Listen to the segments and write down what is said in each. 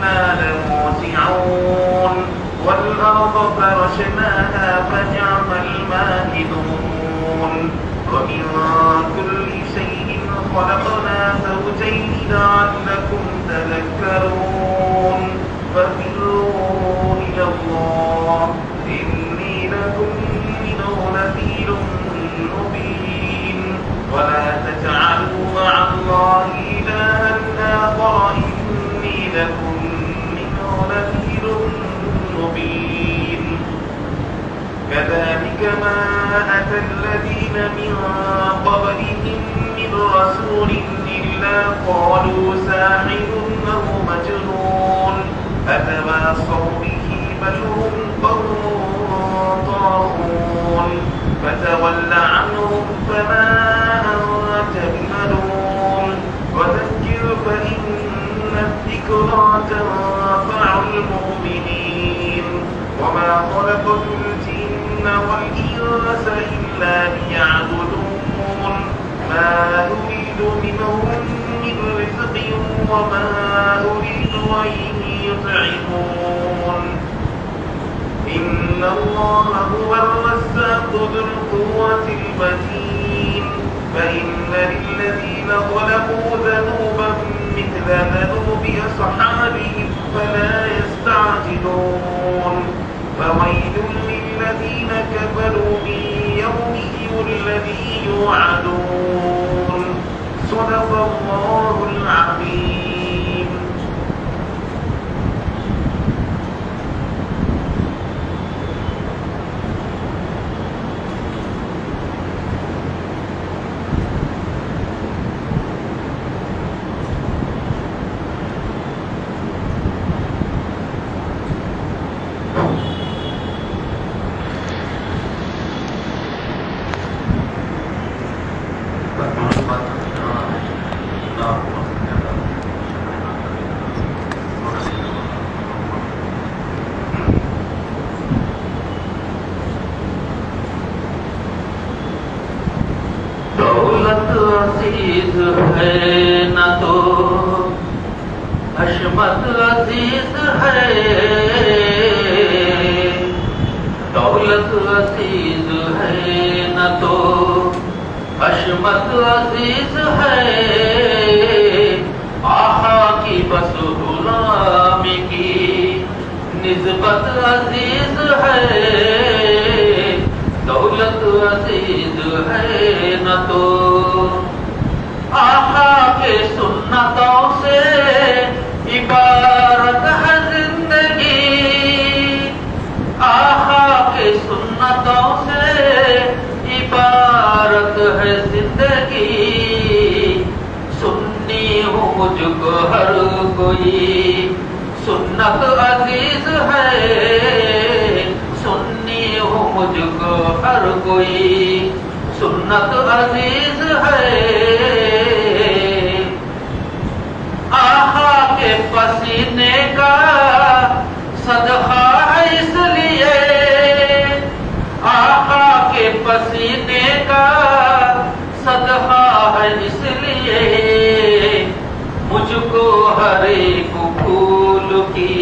إنا لموسعون والأرض فرشناها فنعم الماهدون ومن كل شيء خلقنا زوجين لعلكم تذكرون ففروا إلى الله إني لكم منه نذير مبين ولا تجعلوا مع الله إلها آخر إني لكم منه نذير مبين كذلك ما أتى الذين من قبلهم من رسول إلا قالوا ساحر أو مجنون أتواصوا به بل هم قوم طاغون فتول عنهم فما أنت بملوم وذكر فإن الذكرى تنفع المؤمنين وما خلقت الجن والإنس إلا ليعبدون ما أريد منهم من رزق وما أريد أن يطعمون إن الله هو الرزاق ذو القوة المتين فإن للذين ظلموا ذنوبا مثل ذنوب أصحابهم فلا يستعجلون فويل للذين كفروا من يومهم الذي يوعدون صدق الله العظيم. عزیز ہے نہ تو حشمت عزیز ہے دولت عزیز ہے نہ تو حشمت عزیز ہے آقا کی بس غلامی کی نسبت عزیز ہے دولت عزیز ہے نہ تو آقا کے سنتوں سے عبارت ہے زندگی آقا کے سنتوں سے عبارت ہے زندگی سنی ہوں مجھ کو ہر کوئی سنت عزیز ہے سنی ہوں مجھ کو ہر کوئی سنت عزیز ہے آقا کے پسینے کا صدقہ ہے اس لیے آقا کے پسینے کا صدقہ ہے اس لیے مجھ کو ہر ایک پھول کی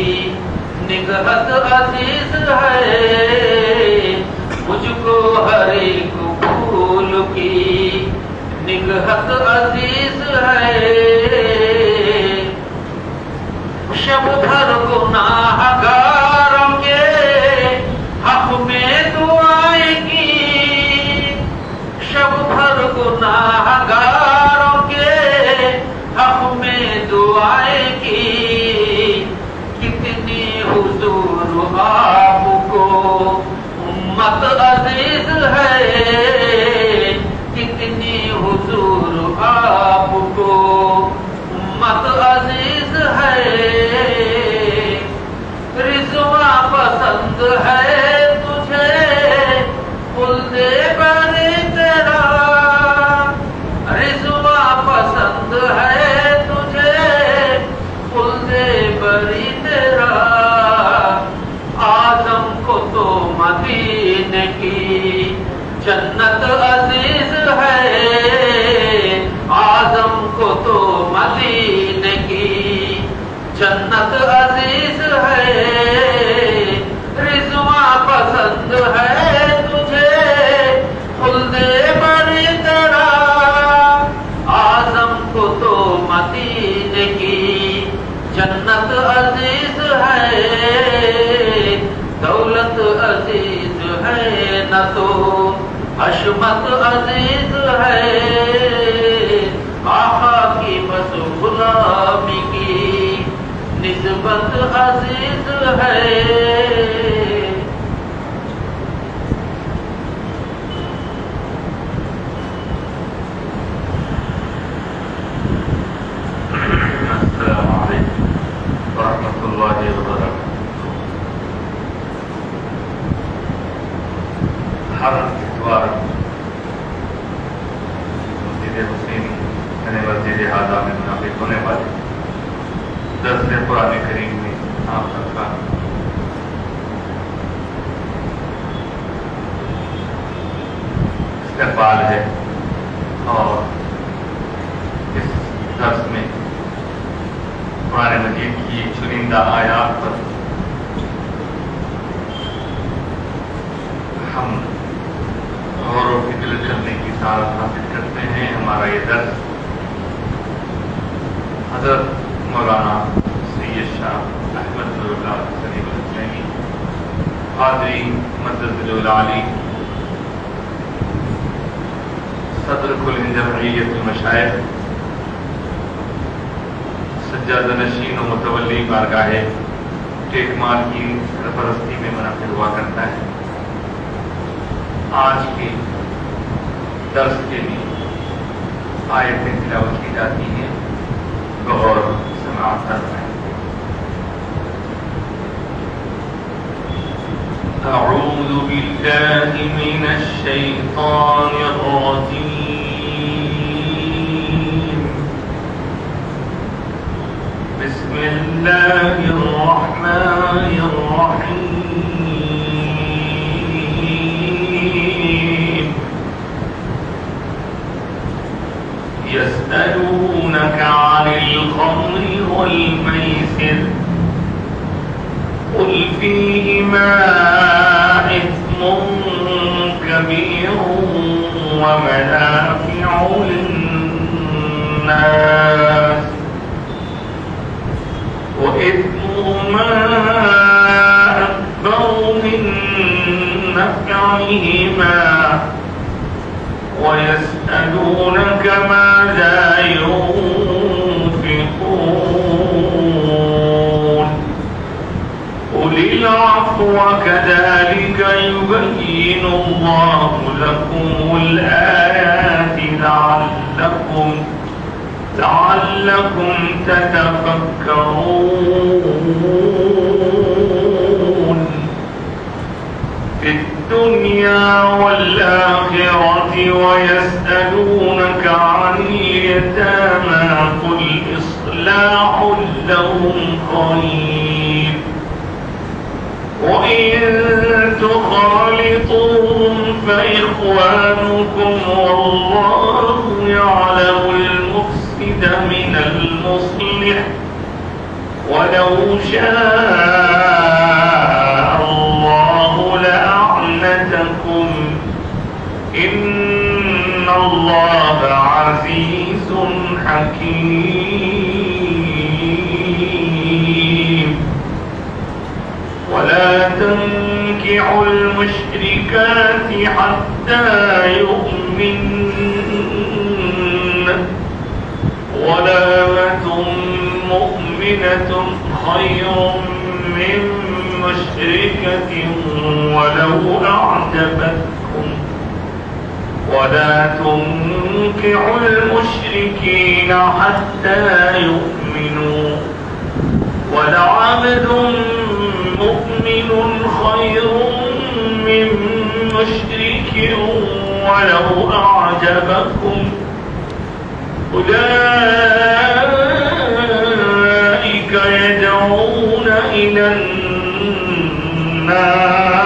نگہت عزیز ہے مجھ کو ہر ایک پھول کی نگہت عزیز ہے شب بھر گناہ گاروں کے حق میں دعائیں کی شب بھر گناہ گاروں کے حق میں دعائیں کی کتنی حضور آپ کو امت عزیز ہے کتنی حضور آپ کو امت عزیز ہے رضوا پسند ہے تجھے خلد بری تیرا رضوا پسند ہے تجھے خلد بری تیرا آدم کو تو مدینے کی جنت عزیز ہے آدم کو تو مدینے کی جنت عزیز ہے رضوان پسند ہے تجھے خلد بری تیرا اعظم کو تو مدینے کی جنت عزیز ہے دولت عزیز ہے نہ تو حشمت عزیز ہے آقا کی بس غلامی کی نسبت عزیز ہے السلام علیکم ورحمۃ اللہ وبرکاتہ. ہر اتوار مسجد حسین یعنی مسجد ہادہ میں منعقد ہونے والے درس قرآن کریم میں آپ سب کا استقبال ہے اور اس درس میں قرآن مجید کی چنندہ آیات پر ہم غور و فکر کرنے کی سعادت حاصل کرتے ہیں. ہمارا یہ درس حضرت مولانا سید شاہ احمد اللہ سلیم الحسینی قادری مدد العالی صدر کل ہند جمعیت المشائخ سجادہ نشین و متولی بارگاہ ٹیک مال کی سرپرستی میں منعقد ہوا کرتا ہے. آج کے درس کے لیے آیتیں تلاوت کی جاتی ہیں. غور سماعت فرمائیں. اعوذ باللہ من الشیطان الرجیم. بسم اللہ الرحمن الرحیم. يسألونك عن الخمر والميسر قل فيهما إثم كبير ومنافع للناس وإثمهما أكبر من نفعهما ويسألونك ماذا ينفقون قل العفو كذلك يبين الله لكم الآيات لعلكم تتفكرون في الدنيا والآخرة. ويسألونك عن اليتامى قل إصلاح لهم خير وإن تخالطوهم فإخوانكم والله يعلم المفسد من المصلح ولو شاء الله لأعنتكم إن الله عزيز حكيم. ولا تنكحوا المشركات حتى يؤمن ولامة مؤمنة خير من مشركة ولو أعجبتكم. ولا تنكحوا المشركين حتى يؤمنوا ولعبد مؤمن خير من مشرك ولو أعجبكم. أولئك يدعون إلى النار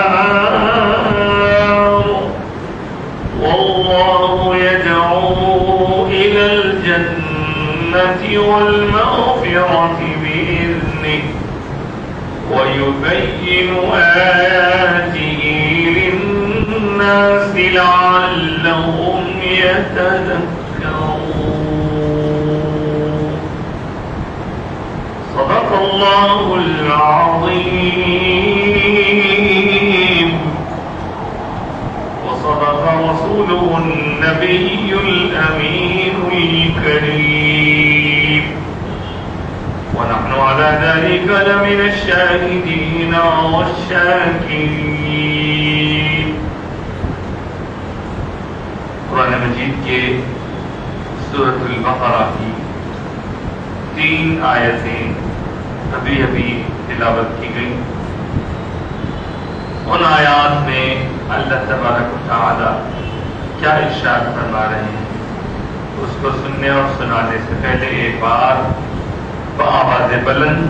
والله يدعو إلى الجنة والمغفرة بإذنه ويبين آياته للناس لعلهم يتذكرون. صدق الله العظيم وصدق رسوله النبي الأمين الكريم ونحن على ذلك لمن الشاهدين والشاكرين. قرآن مجید کے سورۃ البقرہ کی 3 آیتیں ابھی تلاوت کی گئی. ان آیات میں اللہ تبارک و تعالی کیا ارشاد فرما رہے ہیں اس کو سننے اور سنانے سے پہلے ایک بار بآواز بلند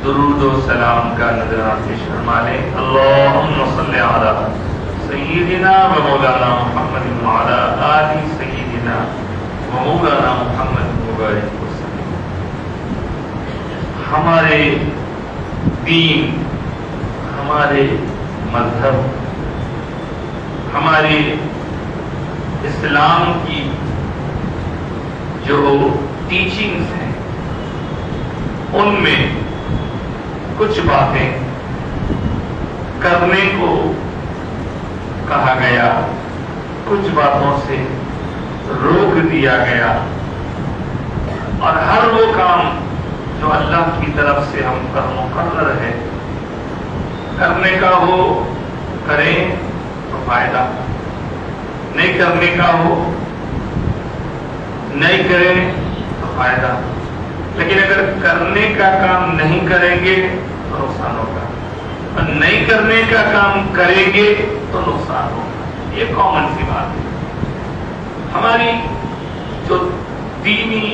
درود و سلام کا نذرانہ پیش فرما لیں. اللہم صل علی سیدنا و مولانا محمد وعلی آل سیدنا و مولانا محمد مبارک وسلم. ہمارے دین، ہمارے مذہب، ہمارے اسلام کی جو ٹیچنگز ہیں ان میں کچھ باتیں کرنے کو کہا گیا، کچھ باتوں سے روک دیا گیا، اور ہر وہ کام جو اللہ کی طرف سے ہم پر مقرر ہے کرنے کا ہو کریں تو فائدہ، نہیں کرنے کا ہو نہیں کریں تو فائدہ. لیکن اگر کرنے کا کام نہیں کریں گے تو نقصان ہوگا، اور نہیں کرنے کا کام کریں گے تو نقصان ہوگا. یہ کامن سی بات ہے. ہماری جو دینی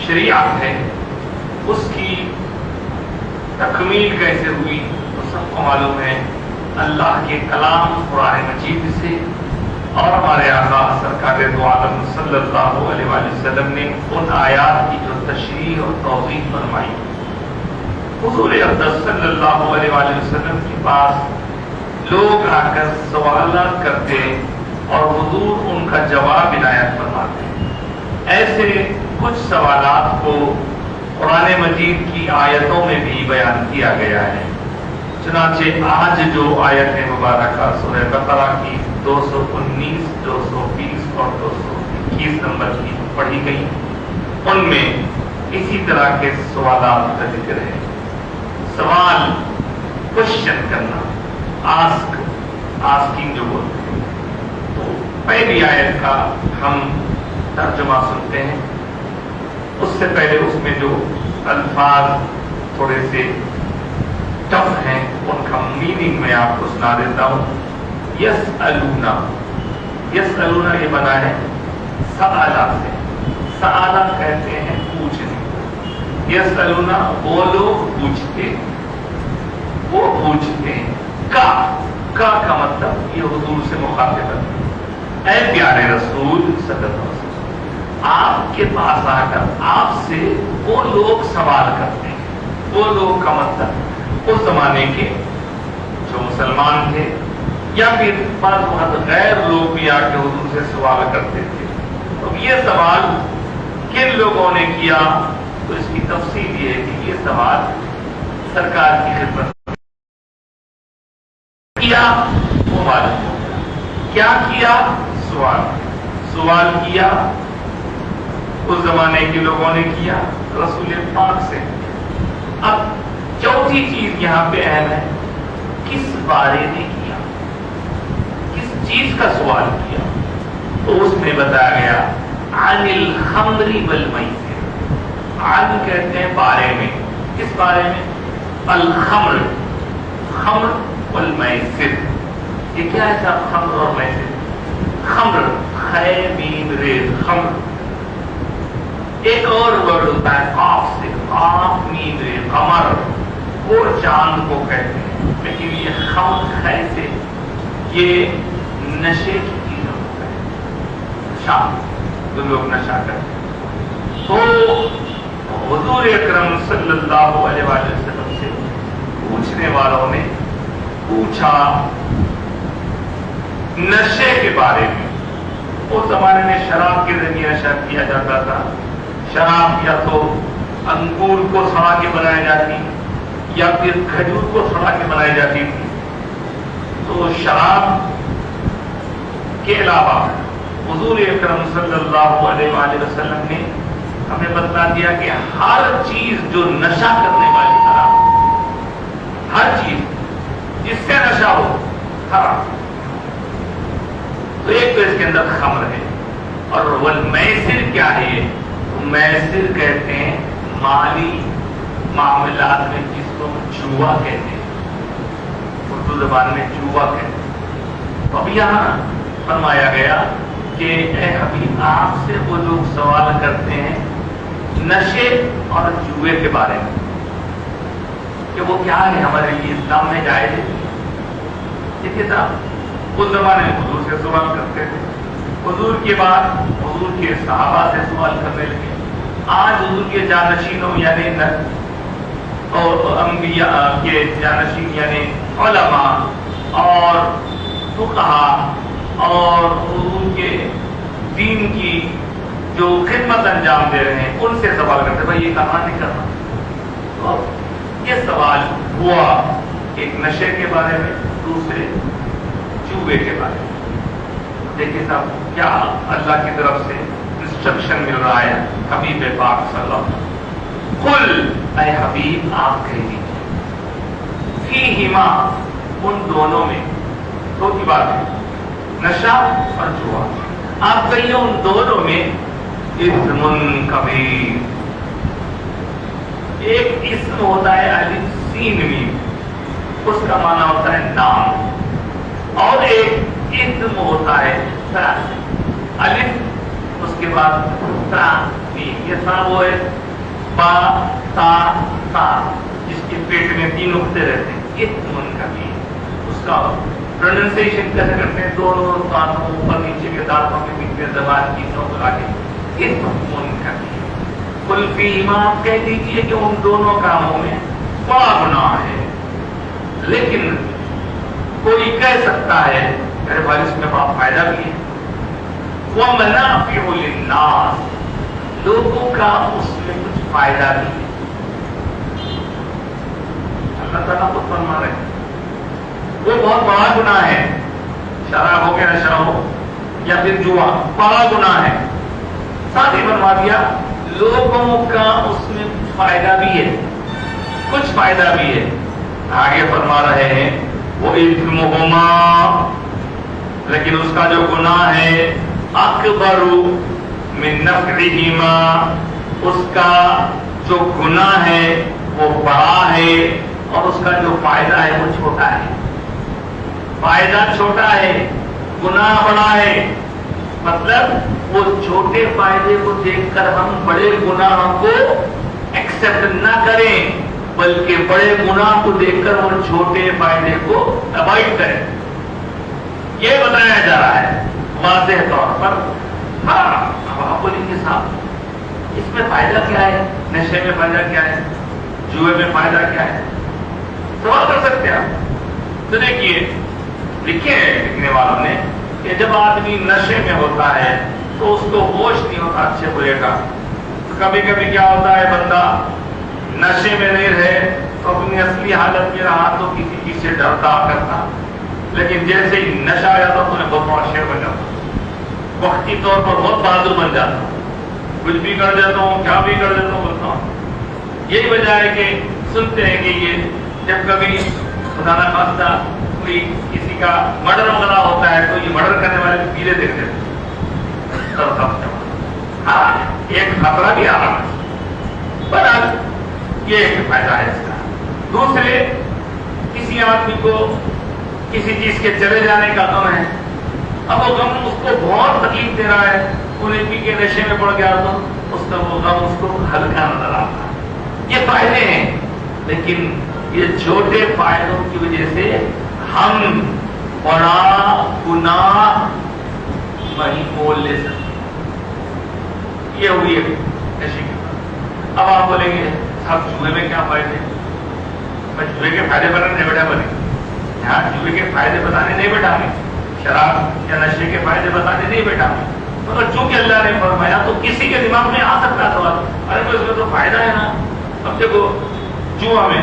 شریعت ہے اس کی تکمیل کیسے ہوئی تو سب کو معلوم ہے. اللہ کے کلام قرآن مجید سے اور ہمارے آقا سرکار دو عالم صلی اللہ علیہ وآلہ وسلم نے ان آیات کی جو تشریح اور توضیح فرمائی. حضور اقدس صلی اللہ علیہ وآلہ وسلم کے پاس لوگ آ کر سوالات کرتے اور حضور ان کا جواب عنایت فرماتے. ایسے کچھ سوالات کو قرآن مجید کی آیتوں میں بھی بیان کیا گیا ہے. چنانچہ آج جو آیت مبارکہ سورہ بقرہ کی 219, 220 اور 221 نمبر کی پڑھی گئی ان میں اسی طرح کے سوالات کا ذکر ہے. سوال، کوشچن کرنا، آسکنگ جو بولتے ہیں. تو پہلی آیت کا ہم ترجمہ سنتے ہیں. اس سے پہلے اس میں جو الفاظ تھوڑے سے ٹف ہیں ان کا میننگ میں آپ کو سنا دیتا ہوں. یسألونا، یسألونا یہ بنا ہے سآلہ سے. سآلہ کہتے ہیں پوچھنے. یسألونا وہ لوگ پوچھتے، وہ پوچھتے ہیں. کا مطلب یہ حضور سے مخاطبت. اے پیارے رسول صلی اللہ علیہ وسلم، آپ کے پاس آ کر آپ سے وہ لوگ سوال کرتے ہیں. وہ لوگ کا مطلب اس زمانے کے جو مسلمان تھے یا پھر بعض وقت غیر لوگ بھی آ کے حضور سے سوال کرتے تھے. تو یہ سوال کن لوگوں نے کیا تو اس کی تفصیل یہ ہے کہ یہ سوال سرکار کی خدمت کیا. وہ معلوم ہو کیا کیا؟ سوال کیا اس زمانے کے لوگوں نے کیا رسول پاک سے. اب چوتھی چیز یہاں پہ اہم ہے، کس بارے میں کیا، کس چیز کا سوال کیا. تو اس میں بتایا گیا عن الخمر والمیسر. عن کہتے ہیں بارے میں. کس بارے میں؟ الخمر، خمر والمیسر. یہ کیا ہے صاحب خمر اور میسر؟ خمر خے میم ریز خمر. ایک اور ورڈ ہوتا ہے قاف سے، قاف میم ریز قمر. وہ چاند کو کہتے ہیں. لیکن یہ خمر خے سے یہ نشے کی چیز ہوتا ہے. نشہ جو لوگ نشہ کرتے ہیں. تو حضور اکرم صلی اللہ علیہ وآلہ وسلم سے پوچھنے والوں نے پوچھا نشے کے بارے میں. اس زمانے میں شراب کے ذریعے نشہ کیا جاتا تھا. شراب یا تو انگور کو سڑا کے بنائی جاتی یا پھر کھجور کو سڑا کے بنائی جاتی تھی. تو شراب کے علاوہ حضور اکرم صلی اللہ علیہ وآلہ وسلم نے ہمیں بتلا دیا کہ ہر چیز جو نشہ کرنے والی حرام، ہر چیز جس سے نشہ ہو حرام. تو ایک تو اس کے اندر خمر ہے. اور والمیسر کیا ہے؟ میسر کہتے ہیں مالی معاملات میں جس کو جوا کہتے ہیں، اردو زبان میں جوا کہتے ہیں. اب یہاں فرمایا گیا کہ اے حبیب آپ سے وہ لوگ سوال کرتے ہیں نشے اور جوئے کے بارے میں کہ وہ کیا ہے، ہمارے لیے اسلام میں جائز ہے. دیکھیے صاحب اس زمانے میں حضور سے سوال کرتے تھے، حضور کے بعد حضور کے صحابہ سے سوال کرنے لگے. آج حضور کے جانشینوں یعنی اور انبیاء کے جانشین یعنی علماء اور فقہا اور حضور کے دین کی جو خدمت انجام دے رہے ہیں ان سے سوال کرتے بھائی یہ کہاں نہیں کرنا. تو یہ سوال ہوا ایک نشے کے بارے میں، دوسرے جوے کے بارے میں. دیکھیے صاحب کیا اللہ کی طرف سے انسٹرکشن مل رہا ہے حبیب پاک صلی اللہ علیہ وسلم. قل اے حبیب آپ کہہ دیجیے فیہما ان دونوں میں دو کی بات ہے نشہ اور جوا. آپ کہیے ان دونوں میں اسم کبیر. ایک اسم ہوتا ہے الف سین میم، اس کا معنی ہوتا ہے نام، اور ایک اسم ہوتا ہے ترا، الف اس کے بعد ترا میم. یہ سب وہ ہے با تا تا جس کے پیٹ میں 3 نقطے رہتے ہیں. اسم کبیر اس کا پروننسیشن کیسے کرتے ہیں؟ دونوں دانتوں اوپر نیچے کے دانتوں کے بیچ میں زبان کی نوک لگا کے اسم کبیر. قل فیہما کہہ دیجیے کہ ان دونوں کاموں میں بڑا گناہ ہے. لیکن کوئی کہہ سکتا ہے میرے بھائی اس میں بڑا فائدہ بھی ہے. وَمَنَافِعُ لِلنَّاسِ لوگوں کا اس میں کچھ فائدہ بھی ہے. اللہ تعالیٰ خود فرما رہے ہیں وہ بہت بڑا گناہ ہے. شراب ہو گیا نشہ ہو یا پھر جوا بڑا گناہ ہے. ساتھ ہی فرما دیا لوگوں کا اس میں کچھ فائدہ بھی ہے، کچھ فائدہ بھی ہے. آگے فرما رہے ہیں وہ اثمہما لیکن اس کا جو گناہ ہے اکبر من نفعہما، اس کا جو گناہ ہے وہ بڑا ہے اور اس کا جو فائدہ ہے وہ چھوٹا ہے. فائدہ چھوٹا ہے، گناہ بڑا ہے. مطلب وہ چھوٹے فائدے کو دیکھ کر ہم بڑے گناہ کو ایکسپٹ نہ کریں بلکہ بڑے گناہ کو دیکھ کر وہ چھوٹے فائدے کو اوائڈ کریں. یہ بتایا جا رہا ہے واضح طور پر. ہاں اب آپ بولیں گے صاحب اس میں فائدہ کیا ہے؟ نشے میں فائدہ کیا ہے؟ جوئے میں فائدہ کیا ہے؟ سوال کر سکتے ہیں آپ. تو دیکھیے لکھے لکھنے والوں نے کہ جب آدمی نشے میں ہوتا ہے تو اس کو ہوش نہیں ہوتا اچھے برے کا. کبھی کبھی کیا ہوتا ہے بندہ نشے میں نہیں رہے تو اپنی اصلی حالت میں رہا تو کسی چیز سے ڈرتا کرتا، لیکن جیسے ہی نشہ آیا تو انہیں بہت بڑا شیر بن جاتا، وقتی طور پر بہت بہادر بن جاتا. کچھ بھی کر دیتا ہوں، کیا بھی کر دیتا ہوں بولتا ہوں. یہی وجہ ہے کہ سنتے ہیں کہ یہ جب کبھی خدا نہ خواستہ کوئی کسی کا مرڈر وغیرہ ہوتا ہے تو یہ مرڈر کرنے والے پیلے دیکھتے ہیں. ہاں ایک خطرہ بھی آ رہا ہے پر یہ ایک فائدہ ہے اس کا. دوسرے کسی آدمی کو کسی چیز کے چلے جانے کا غم ہے، اب وہ غم اس کو بہت تکلیف دے رہا ہے، انہیں پی کے نشے میں پڑ گیا تو اس کا وہ غم اس کو ہلکا نظر آتا ہے. یہ فائدے ہیں لیکن یہ چھوٹے فائدوں کی وجہ سے ہم بڑا گناہ نہیں بول لے سکتے. یہ ہوئی ہے نشے کی. اب آپ بولیں گے صاحب جوئے میں کیا فائدے؟ میں جوئے کے فائدے بتانے نہیں بیٹھا بنے، یہاں جوئے کے فائدے بتانے نہیں بیٹھا میں، شراب یا نشے کے فائدے بتانے نہیں بیٹھا میں، مگر چونکہ اللہ نے فرمایا تو کسی کے دماغ میں آ سکتا سوال، ارے اس میں تو فائدہ ہے نا۔ اب دیکھو جوا میں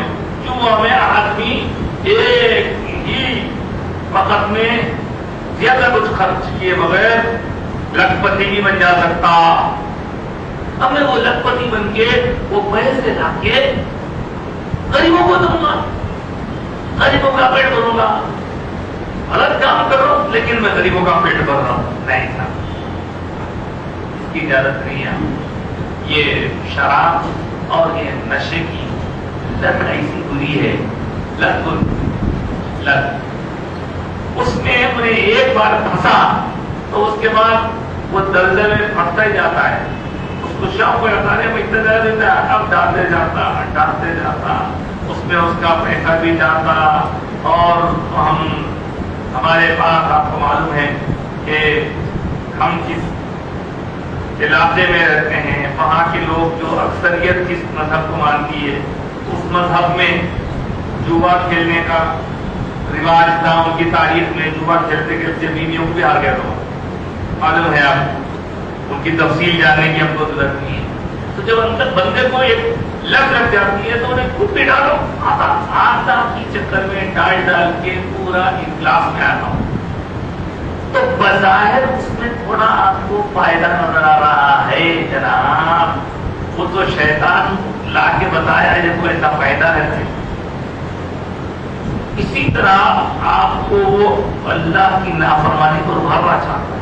آدمی ایک ہی وقت میں زیادہ کچھ خرچ کیے بغیر لکھپتی نہیں بن جا سکتا۔ اب میں وہ لکھپتی بن کے وہ پیسے لا کے غریبوں کو دوں گا، غریبوں کا پیٹ بھروں گا، غلط کام کرو لیکن میں غریبوں کا پیٹ بھر رہا ہوں، نہیں تھا، اس کی اجازت نہیں ہے۔ یہ شراب اور یہ نشے کی لت ایسی بری ہے، لت اس میں انہیں ایک بار پھنسا تو اس کے بعد وہ دلدل میں پھنستا ہی جاتا ہے، اس کو شوق کو اٹھانے میں اتنا دیتا ہے، اب ڈالتے جاتا، اس میں اس کا پیسہ بھی جاتا، اور ہمارے پاس آپ کو معلوم ہے کہ ہم جس علاقے میں رہتے ہیں وہاں کے لوگ جو اکثریت جس مذہب کو مانتی ہے اس مذہب میں جوا کھیلنے کا رواج تھا، ان کی تاریخ میں جوا کھیلتے کھیلتے بیویوں کو بھی ہار گیا تھا، معلوم ہے آپ، ان کی تفصیل جاننے کی ہم کو ضرورت نہیں ہے۔ تو جب اندر بندے کو ایک لت لگ جاتی ہے تو انہیں خود بھی ڈالو، آتا کی چکر میں ڈال کے پورا اخلاص میں آتا ہوں، تو بظاہر اس میں تھوڑا آپ کو فائدہ نظر آ رہا ہے جناب، وہ تو شیطان لا کے بتایا ہے جب کو ایسا فائدہ ہے۔ اسی طرح آپ کو وہ اللہ کی نافرمانی کو ابھارنا چاہتا ہے،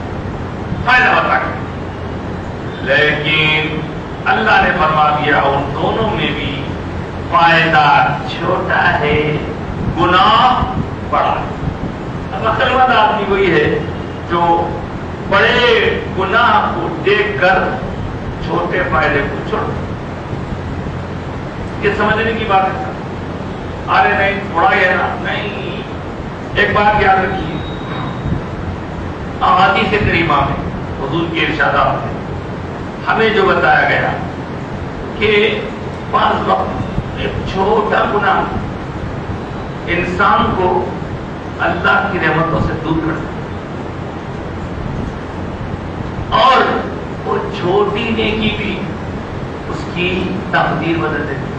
فائدہ بتا کے، لیکن اللہ نے فرما دیا ان دونوں میں بھی فائدہ چھوٹا ہے، گناہ بڑا ہے۔ اب عقل مند آدمی وہی ہے جو بڑے گناہ کو دیکھ کر چھوٹے فائدے کو چھوڑ، یہ سمجھنے کی بات ہے۔ ارے نہیں تھوڑا ہی ہے نا، نہیں، ایک بات یاد رکھیے، احادیث کریمہ میں حضور کے ارشادات میں ہمیں جو بتایا گیا کہ بعض وقت ایک چھوٹا گناہ انسان کو اللہ کی رحمتوں سے دور کرتا ہے، اور وہ چھوٹی نیکی بھی اس کی تقدیر بدل دیتی ہے۔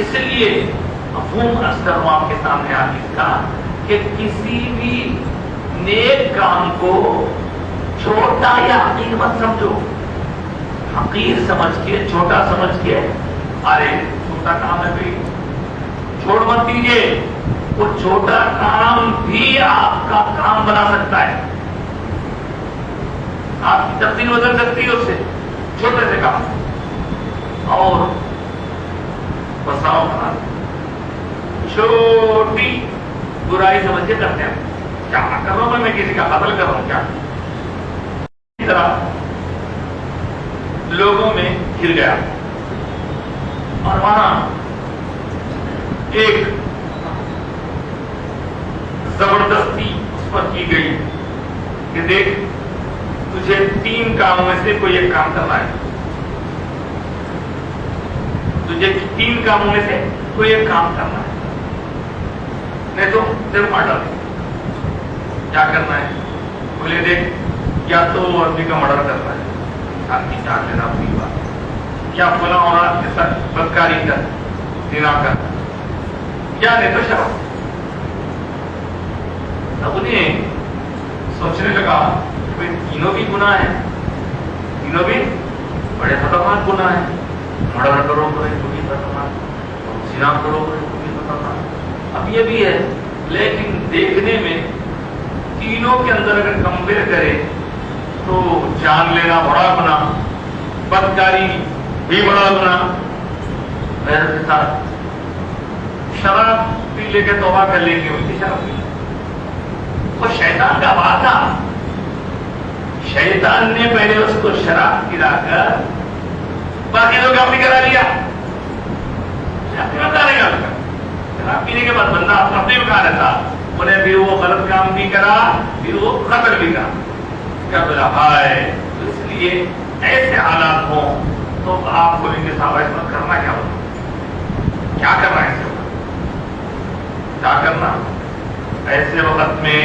اس لیے مفہوم اصغر آپ کے سامنے حدیث کا کہ کسی بھی نیک کام کو چھوٹا یا حقیر مت سمجھو، حقیر سمجھ کے، چھوٹا سمجھ کے، ارے چھوٹا کام ہے بھائی چھوڑ مت دیجیے، وہ چھوٹا کام بھی آپ کا کام بنا سکتا ہے، آپ کی تقدیر بدل سکتی ہے اس سے، چھوٹے سے کام۔ اور بساؤ چھوٹی برائی سمجھ کے کرتے ہیں، کیا کر رہا ہوں میں کسی کا قتل کر رہا ہوں کیا، اس طرح لوگوں میں گر گیا، اور وہاں ایک زبردستی اس پر کی گئی کہ دیکھ تجھے 3 کاموں میں سے کوئی ایک کام کرنا ہے، تجھے 3 کاموں میں سے کوئی ایک کام کرنا ہے، نہیں تو تیرے مار ڈالیں۔ کیا کرنا ہے؟ بولے دیکھ، یا تو آدمی کا مرڈر کرنا ہے، آدمی جان لینا اپنی بات، یا فلاں اولاد کے ساتھ بدکاری کر، زنا کر، یا نہیں تو شراب۔ اب انہیں سوچنے لگا کہ تینوں بھی گناہ ہیں، تینوں بھی بڑے خطرناک گناہ ہیں، مرڈر کرو تو بھی خطرناک، زنا کرو تو بھی خطرناک، اب یہ بھی ہے، لیکن دیکھنے میں تینوں کے اندر اگر کمپیئر کرے تو جان لینا بڑا گناہ، بدکاری بھی بڑا گناہ، غیرت کے ساتھ شراب پی لے کے توبہ کر لیں گے، ان کی شراب پی، وہ شیطان کا وعدہ، شیطان نے پہلے اس کو شراب پلا کر باقی لوگ اپنی کرا لیا، شراب پینے کے بعد بندہ اپنے میں کہا رہتا، انہیں پھر وہ غلط کام بھی کرا، پھر وہ قتل بھی کرا، کیا بلا ہائے۔ اس لیے ایسے حالات ہوں تو آپ بولیں گے صاحب اس میں کرنا کیا کرنا ہے اس کے بعد کیا کرنا؟ ایسے وقت میں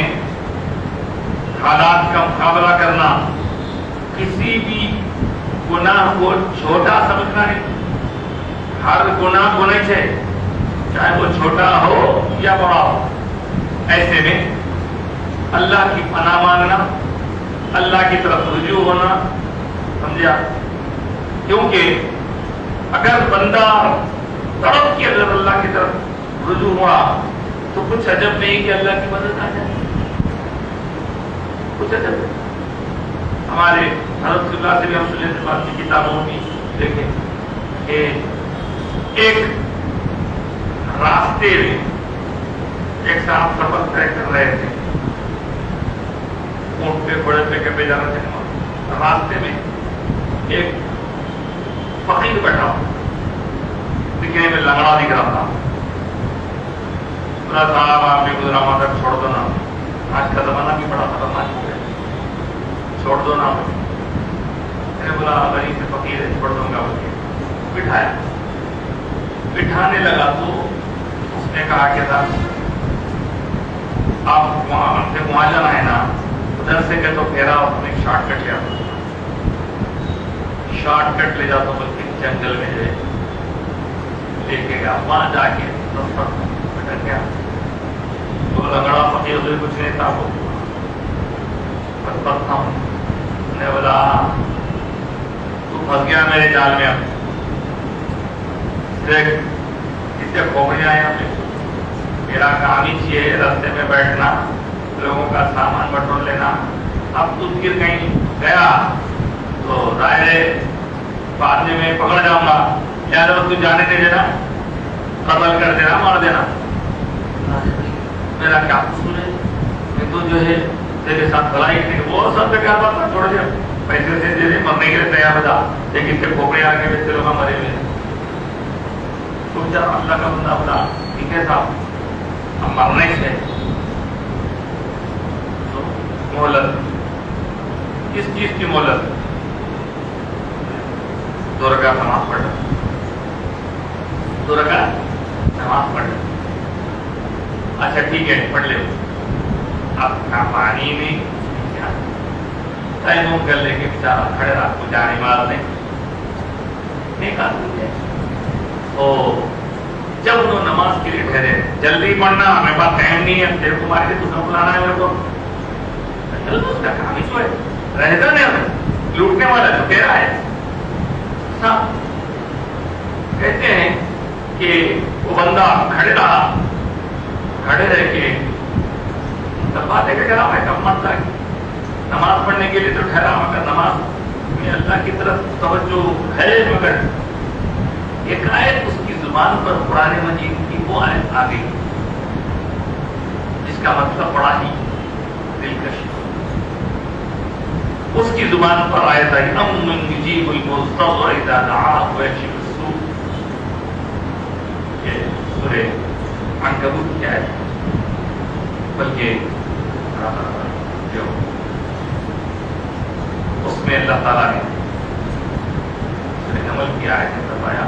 حالات کا مقابلہ کرنا، کسی بھی گناہ کو چھوٹا سمجھنا نہیں، ہر گناہ کو نہیں چاہے وہ چھوٹا ہو یا بڑا ہو، ایسے میں اللہ کی پناہ مانگنا، اللہ کی طرف رجوع ہونا، سمجھا؟ کیونکہ اگر بندہ تڑپ کے اگر اللہ کی طرف رجوع ہوا تو کچھ عجب نہیں کہ اللہ کی مدد آ جائے، کچھ عجب نہیں۔ ہمارے حضرت صلی اللہ علیہ وسلم کی کتابوں میں دیکھیں کہ ایک راستے میں ایک صاحب سفر طے کر رہے تھے، اونٹ پہ گھوڑے پہ کبھی جا رہے تھے، راستے میں ایک فقیر بیٹھا ہوا، دکھنے میں لنگڑا دکھ رہا تھا۔ بولا صاحب آپ بھی گزرا مادر چھوڑ دو نا، آج کا زمانہ بھی بڑا خطرناک ہو گیا، چھوڑ دو نا۔ میں نے بولا غریب سے فقیر ہے، چھوڑ دوں گا، بٹھایا، بٹھانے لگا تو اس نے کہا کہ صاحب آپ وہاں جانا ہے نا، ادھر سے کہ تو پھیرا اپنے شارٹ کٹ لیا، شارٹ کٹ لے جاتا بلکہ جنگل میں جو لے کے گیا، وہاں جا کے بٹک گیا۔ تو لنگڑا فقیر ادھر کچھ نہیں تھا، وہ بدبخت تھا۔ نے بولا تو پھنس گیا میرے جال میں، اب دیکھ کتنے کھوپڑیاں ہیں، میرا کام ہی چاہیے راستے میں بیٹھنا، لوگوں کا سامان بٹور لینا، اب تو پھر کہیں گیا تو ظاہر ہے بعد میں پکڑ جاؤں گا، یا تو جانے دے دینا، قتل کر دینا، مار دینا، میرا کیا قصور ہے؟ میں تو جو ہے تیرے ساتھ بھلائی تھی، وہ سب کیا بات ہے، چھوڑ دیا، پیسے سے دے دے، مرنے کے لیے تیار ہو جا، لیکن پھر کھوپڑے آگے بیچتے لوگ مرے ہوئے۔ تم جا اللہ کا بندہ بتا، ٹھیک ہے صاحب ہم مرنے سے تو مہلت، کس چیز کی مہلت؟ 2 رکعت نماز پڑھ، 2 رکعت نماز پڑھ، اچھا ٹھیک ہے پڑھ لے، اب کا پانی میں تیمم کر لے کے بیچارہ کھڑے رات کو جانے والا نہیں کہا۔ او جب وہ نماز کے لیے ٹھہرے، جلدی پڑھنا، میرے پاس ٹائم نہیں ہے، تیرے کو مارے تو سب بلانا ہے میرے کو، چل اس کا کام ہی تو ہے، رہتا نہیں ہمیں، لوٹنے والا تو تیرا ہے۔ کہتے ہیں کہ وہ بندہ کھڑے رہا، کھڑے رہ کے تب باتیں کہ چلا میں کب مرتا ہے، نماز پڑھنے کے لیے تو ٹھہرا، مگر نماز میں اللہ کی طرف توجہ ہے، مگر ایک آیت اس کی زبان پر قرآن مجید کی وہ آیت آ گئی جس کا مطلب بڑا ہی دلکش، اس کی زبان پر آیت آئی، امن یجیب المضطر اذا دعاہ ویکشف السوء، یہ سورہ عنکبوت کی آیت، بلکہ جو اس میں اللہ تعالیٰ نے عمل کیا ہے، فرمایا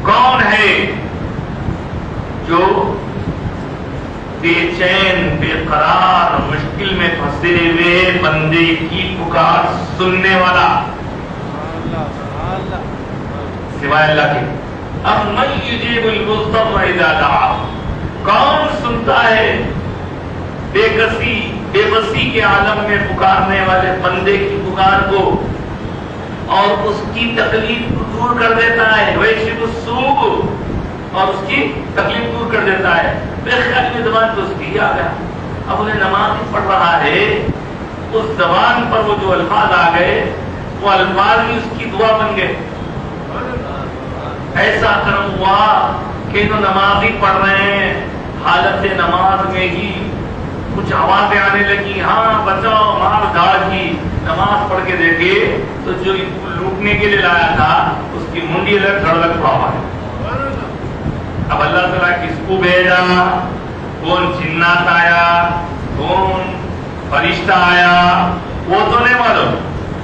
کون ہے جو بے چین، بے قرار، مشکل میں پھنسے ہوئے بندے کی پکار سننے والا سوائے اللہ کے؟ اب من یجیب المضطر اذا دعاہ، کون سنتا ہے بے کسی بے بسی کے عالم میں پکارنے والے بندے کی پکار کو، اور اس کی تکلیف کو دور کر دیتا ہے، ویکشف السوء، اور اس کی تکلیف دور کر دیتا ہے۔ بے خیال میں زبان تو اس کی آ گیا، اب انہیں نماز پڑھ رہا ہے، اس زبان پر وہ جو الفاظ آ گئے وہ الفاظ بھی اس کی دعا بن گئے۔ ایسا کرم ہوا کہ جو نماز ہی پڑھ رہے ہیں، حالت نماز میں ہی کچھ آوازیں آنے لگی، ہاں بچاؤ، مار دھاڑ کی، نماز پڑھ کے دیکھے تو جو لوٹنے کے لیے لایا تھا اس کی منڈی الگ دھڑلک پڑا ہوا ہے۔ اب اللہ تعالیٰ کس کو بھیجا، کون جنات آیا، کون فرشتہ آیا، وہ تو نہیں معلوم،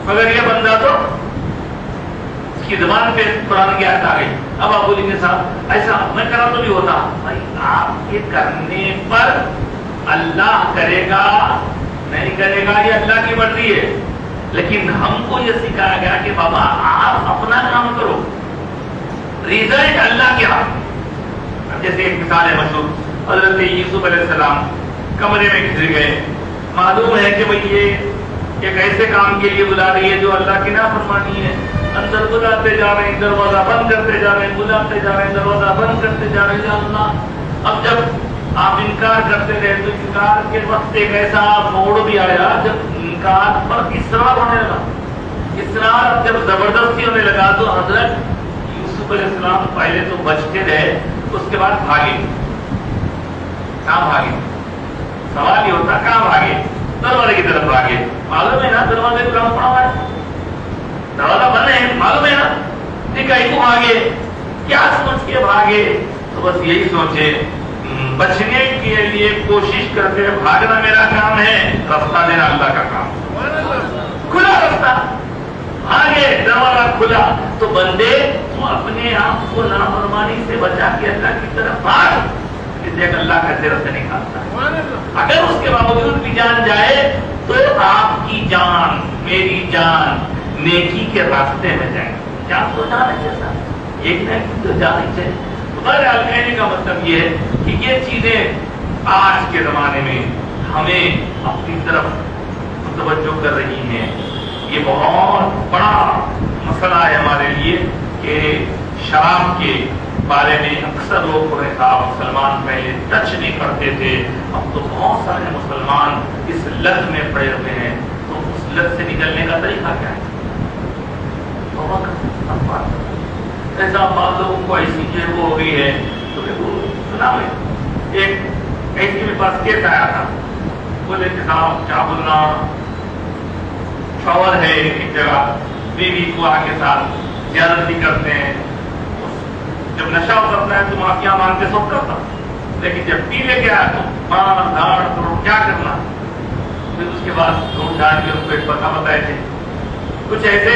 مگر یہ بندہ تو کی زبان پہ قرآن کی آیت آ گئی. اب آپ بولیں گے صاحب ایسا میں کرا تو بھی ہوتا. بھائی آپ کے کرنے پر اللہ کرے گا نہیں کرے گا یہ اللہ کی مرضی ہے، لیکن ہم کو یہ سکھایا گیا کہ بابا آپ اپنا کام کرو، ریزلٹ اللہ کے ہاتھ. جیسے ایک مثال ہے مشہور، حضرت یوسف علیہ السلام کمرے میں گھر گئے، معلوم ہے کہ بھئی یہ ایک ایسے کام کے لیے بلا رہی ہے جو اللہ کی نافرمانی ہے. اندر بلاتے جا رہے ہیں، دروازہ بند کرتے جا رہے ہیں، بلاتے جا رہے ہیں، دروازہ بند کرتے جا رہے ہیں. اللہ اب جب آپ انکار کرتے رہے تو انکار کے وقت ایک ایسا موڑ بھی آیا جب انکار پر اصرار ہونے لگا. اصرار جب زبردستی ہونے لگا تو حضرت یوسف علیہ السلام پہلے تو بچتے رہے، اس کے بعد بھاگے. کہاں بھاگے؟ سوال یہ ہوتا کہاں بھاگے؟ دروازے کی طرف بھاگے. معلوم ہے نا دروازے کو کام پڑا ہوا ہے، دروازہ بند ہے، معلوم ہے نا. نکاح کو بھاگے، کیا سوچ کے بھاگے؟ تو بس یہی سوچے بچنے کے لیے کوشش کرتے ہیں، بھاگنا میرا کام ہے، راستہ دینا اللہ کا کام. کھلا راستہ، آگے دروازہ کھلا تو بندے تو اپنے آپ کو نافرمانی سے بچا کے اللہ کی طرف بھاگ، دیکھ اللہ کا زیر سے نکالتا ہے. اگر اس کے باوجود بھی جان جائے تو آپ کی جان میری جان نیکی کے راستے میں جائے. جان تو جانا جیسا ایک نہیں تو جانا ہی چاہیے. بہرحال کہنے کا مطلب یہ ہے کہ یہ چیزیں آج کے زمانے میں ہمیں اپنی طرف متوجہ کر رہی ہیں. یہ بہت بڑا مسئلہ ہے ہمارے لیے کہ شراب کے بارے میں اکثر لوگ پورے صاحب مسلمان پہلے ٹچ نہیں کرتے تھے، اب تو بہت سارے مسلمان اس لت میں پڑے ہوئے ہیں. تو اس لت سے نکلنے کا طریقہ کیا ہے؟ ایسا بعض لوگوں کو ایسی چیز وہ ہو گئی ہے تو سنا میں ایک ایسی میرے پاس کیس آیا تھا. بولے کہ صاحب کیا بولنا، شوہر ہے ایک جگہ، بیوی کو آ کے ساتھ زیادتی کرتے ہیں. جب نشہ اترتا ہے تو معافیا مانگ کے سب کرتا، لیکن جب پی لے کے آیا تو مار دھاڑ کرو کیا کرنا. پھر اس کے بعد روڈ ڈال کے اس کو بتائے تھے کچھ ایسے